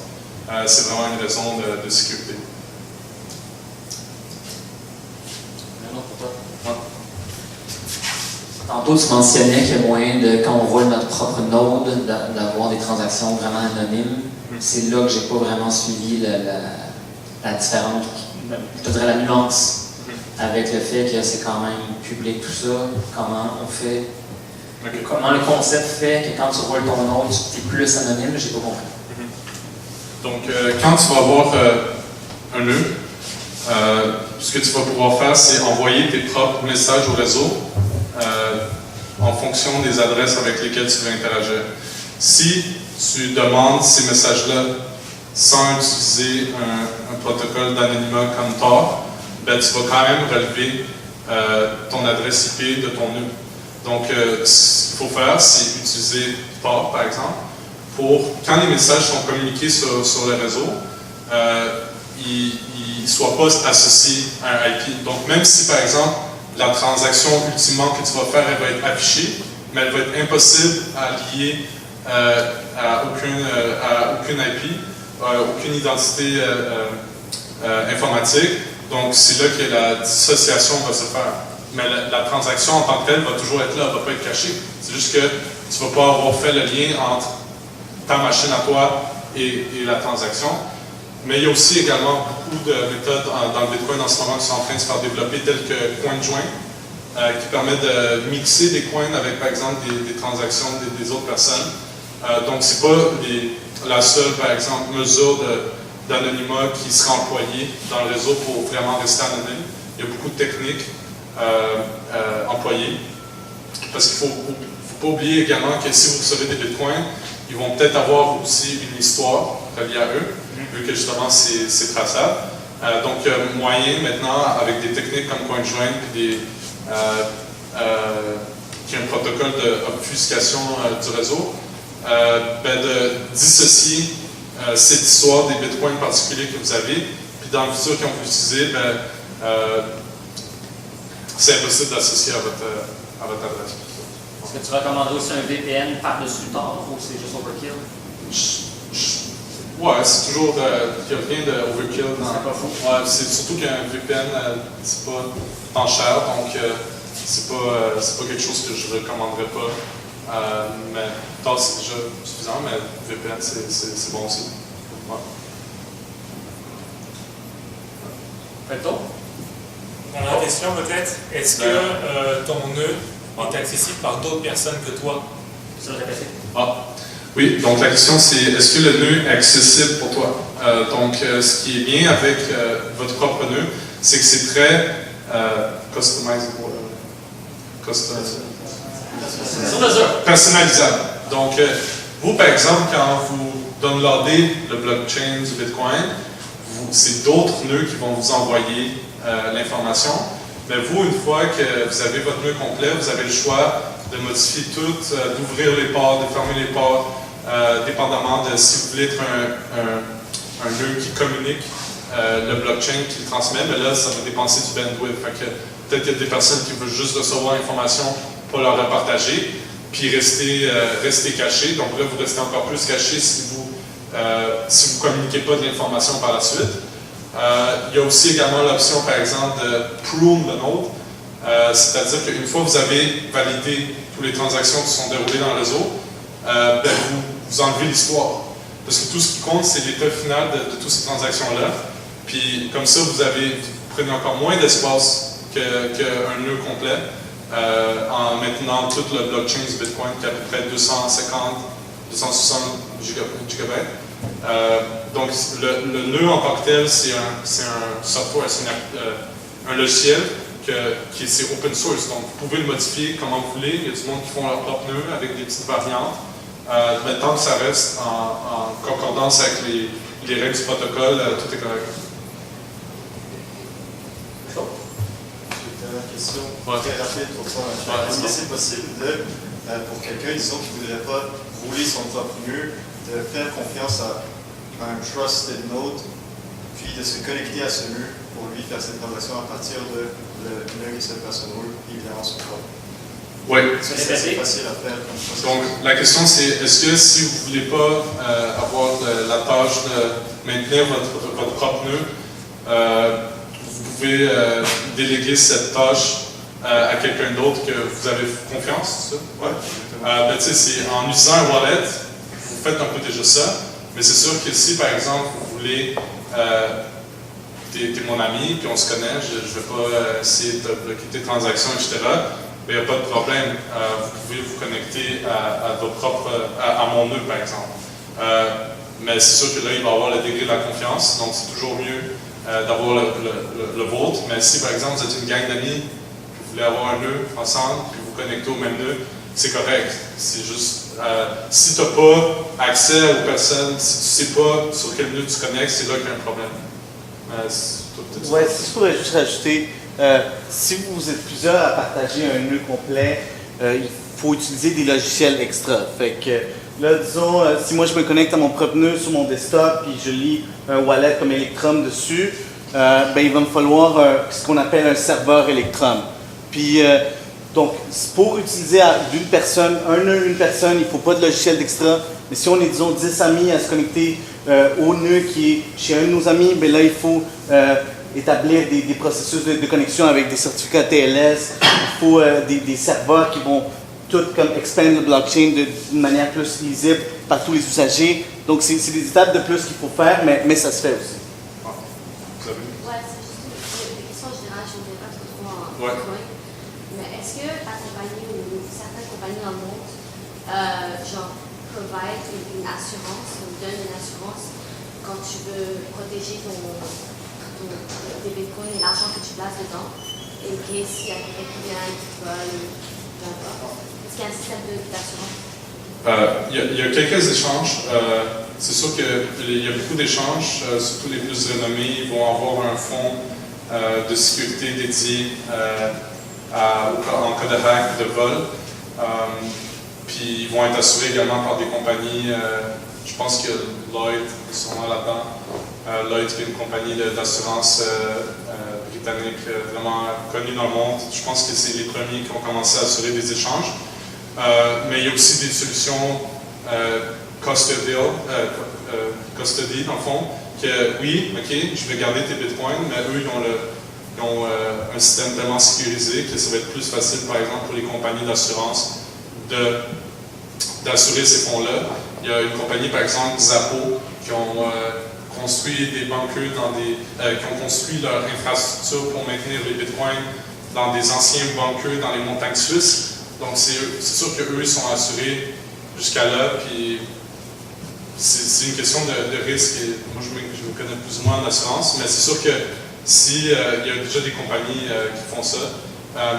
C'est vraiment une raison de sécurité. Tantôt, tu mentionnais qu'il y a moyen de, quand on roule notre propre node, d'avoir des transactions vraiment anonymes. C'est là que j'ai pas vraiment suivi la différence, je dirais la nuance, avec le fait que c'est quand même public tout ça. Comment on fait, comment le concept fait que quand tu roules ton node, tu es plus anonyme, j'ai pas compris. Donc, quand tu vas avoir un nœud, ce que tu vas pouvoir faire, c'est envoyer tes propres messages au réseau en fonction des adresses avec lesquelles tu veux interagir. Si tu demandes ces messages-là sans utiliser un protocole d'anonymat comme Tor, ben, tu vas quand même relever ton adresse IP de ton nœud. Donc, ce qu'il faut faire, c'est utiliser Tor, par exemple, pour, quand les messages sont communiqués sur le réseau, ils ne soient pas associés à un IP. Donc, même si, par exemple, la transaction ultimement que tu vas faire, elle va être affichée, mais elle va être impossible à lier à aucune IP, aucune identité informatique. Donc, c'est là que la dissociation va se faire. Mais la transaction en tant que telle va toujours être là, elle ne va pas être cachée. C'est juste que tu ne vas pas avoir fait le lien entre ta machine à toi et la transaction. Mais il y a aussi également beaucoup de méthodes dans le Bitcoin en ce moment qui sont en train de se faire développer, telles que CoinJoin, qui permet de mixer des coins avec, par exemple, des transactions des autres personnes. Donc, ce n'est pas la seule, par exemple, mesure d'anonymat qui sera employée dans le réseau pour vraiment rester anonyme. Il y a beaucoup de techniques employées. Parce qu'il ne faut pas oublier également que si vous recevez des bitcoins, ils vont peut-être avoir aussi une histoire reliée à eux. vu que justement c'est traçable. Donc, moyen maintenant, avec des techniques comme CoinJoin, puis qui est un protocole d'obfuscation du réseau, de dissocier cette histoire des bitcoins particuliers que vous avez, puis dans le futur, quand vous l'utilisez, c'est impossible d'associer à votre adresse. Est-ce que tu recommanderais aussi un VPN par-dessus Tor ou c'est juste overkill? Ouais, c'est toujours. Il n'y a rien de overkill dans. C'est pas fou. Ouais, c'est surtout qu'un VPN, c'est pas tant cher, donc c'est pas quelque chose que je recommanderais pas. Mais Tor, c'est déjà suffisant, mais VPN, c'est bon aussi. Ouais. Fait le tour? Dernière question peut-être. Est-ce que ton nœud est accessible par d'autres personnes que toi? Ça le répéter. Oui, donc la question c'est est-ce que le nœud est accessible pour toi? Donc ce qui est bien avec votre propre nœud, c'est que c'est très customizable. Personnalisable. Donc vous par exemple, quand vous downloadez le blockchain du Bitcoin, c'est d'autres nœuds qui vont vous envoyer l'information. Mais vous, une fois que vous avez votre nœud complet, vous avez le choix de modifier tout, d'ouvrir les ports, de fermer les ports, dépendamment de si vous voulez être un nœud qui communique le blockchain qui le transmet, mais là, ça va dépenser du bandwidth. Fait que peut-être qu'il y a des personnes qui veulent juste recevoir l'information pour leur repartager, puis rester caché. Donc là, vous restez encore plus caché si vous ne communiquez pas de l'information par la suite. Il y a aussi également l'option, par exemple, de prune the node. C'est-à-dire qu'une fois que vous avez validé toutes les transactions qui sont déroulées dans le réseau, vous enlevez l'histoire. Parce que tout ce qui compte, c'est l'état final de toutes ces transactions-là. Puis comme ça, vous prenez encore moins d'espace qu'un nœud complet en maintenant tout le blockchain du Bitcoin qui est à peu près 260 gigabytes. Donc le nœud en tant que tel, c'est un software, c'est un logiciel c'est open source, donc vous pouvez le modifier comme vous voulez. Il y a du monde qui font leur propre nœud avec des petites variantes. Mais tant que ça reste en concordance avec les règles du protocole, tout est correct. J'ai une question très rapide pour toi. Est-ce que c'est possible pour quelqu'un, disons, qui ne voudrait pas rouler son propre nœud, de faire confiance à un trusted node, puis de se connecter à ce nœud pour lui faire cette transaction à partir de le nœud que cette personne roule, évidemment son propre. Oui. C'est facile à faire comme ça. Donc, la question c'est, est-ce que si vous ne voulez pas avoir la tâche de maintenir votre propre nœud, vous pouvez déléguer cette tâche à quelqu'un d'autre que vous avez confiance, c'est ça? Oui. C'est en utilisant un wallet, vous faites un peu déjà ça, mais c'est sûr que si, par exemple, vous voulez... T'es mon ami, puis on se connaît, je ne vais pas essayer de bloquer tes transactions, etc. Il n'y a pas de problème. Vous pouvez vous connecter à mon nœud, par exemple. Mais c'est sûr que là, il va y avoir le degré de la confiance, donc c'est toujours mieux d'avoir le vôtre. Mais si, par exemple, vous êtes une gang d'amis, vous voulez avoir un nœud ensemble, puis vous connectez au même nœud, c'est correct. C'est juste, si tu n'as pas accès aux personnes, si tu ne sais pas sur quel nœud tu connectes, c'est là qu'il y a un problème. Ouais, si je pourrais juste rajouter, si vous êtes plusieurs à partager un nœud complet, il faut utiliser des logiciels extra. Fait que là, disons, si moi je me connecte à mon propre nœud sur mon desktop puis je lis un wallet comme Electrum dessus, il va me falloir ce qu'on appelle un serveur Electrum. Puis donc, pour utiliser d'une personne, un nœud, une personne, il ne faut pas de logiciel d'extra. Mais si on est, disons, 10 amis à se connecter au nœud qui est chez un de nos amis, là, il faut établir des processus de connexion avec des certificats TLS. Il faut des serveurs qui vont tout comme expand le blockchain d'une manière plus lisible par tous les usagers. Donc, c'est des étapes de plus qu'il faut faire, mais ça se fait aussi. Ouais, c'est juste une question générale, je ne dirais pas trop en Bitcoin. Mais est-ce que ta compagnie ou certaines compagnies dans le monde, provide une assurance, ou donne une assurance quand tu veux protéger tes bitcoins et l'argent que tu places dedans, et s'il y a quelqu'un qui vient et qui vole, peu importe. Est-ce qu'il y a un système d'assurance? Il y a quelques échanges. c'est sûr qu'il y a beaucoup d'échanges, surtout les plus renommés. Ils vont avoir un fonds de sécurité dédié en cas de hack, de vol. Puis ils vont être assurés également par des compagnies, je pense que Lloyd est sûrement là-dedans. Lloyd qui est une compagnie d'assurance britannique vraiment connue dans le monde. Je pense que c'est les premiers qui ont commencé à assurer des échanges. Mais il y a aussi des solutions custody dans le fond, que oui, ok, je vais garder tes bitcoins, mais eux, ils ont un système tellement sécurisé que ça va être plus facile, par exemple, pour les compagnies d'assurance d'assurer ces fonds-là. Il y a une compagnie, par exemple, Xapo, qui ont construit des bunkers qui ont construit leur infrastructure pour maintenir les bitcoins dans des anciens bunkers dans les montagnes suisses. Donc, c'est sûr qu'eux sont assurés jusqu'à là, puis c'est une question de risque. Et moi, je me connais plus ou moins en assurance, mais c'est sûr que si il y a déjà des compagnies qui font ça,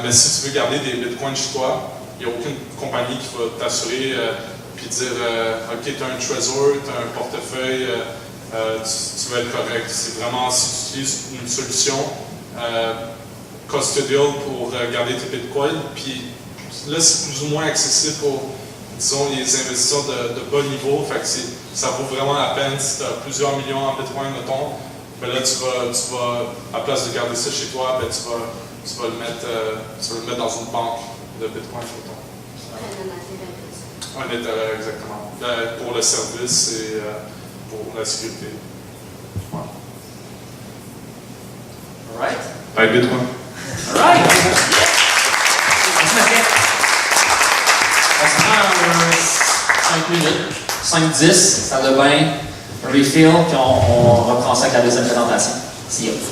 mais si tu veux garder des bitcoins chez toi, il n'y a aucune compagnie qui va t'assurer puis dire OK, tu as un trésor, tu as un portefeuille, tu vas être correct. C'est vraiment si tu utilises une solution custodial pour garder tes bitcoins, puis là, c'est plus ou moins accessible pour, disons, les investisseurs de bas niveau. Fait que ça vaut vraiment la peine si tu as plusieurs millions en bitcoin, mettons. Ben là, tu vas, à place de garder ça chez toi, ben, tu vas le mettre dans une banque de bitcoin, mettons. Un intérêt, exactement. Pour le service et pour la sécurité. Ouais. All right. By bitcoin. All right. On se prend 5 minutes, 5-10, ça devient un refill, puis on reprend ça avec la deuxième présentation. See you.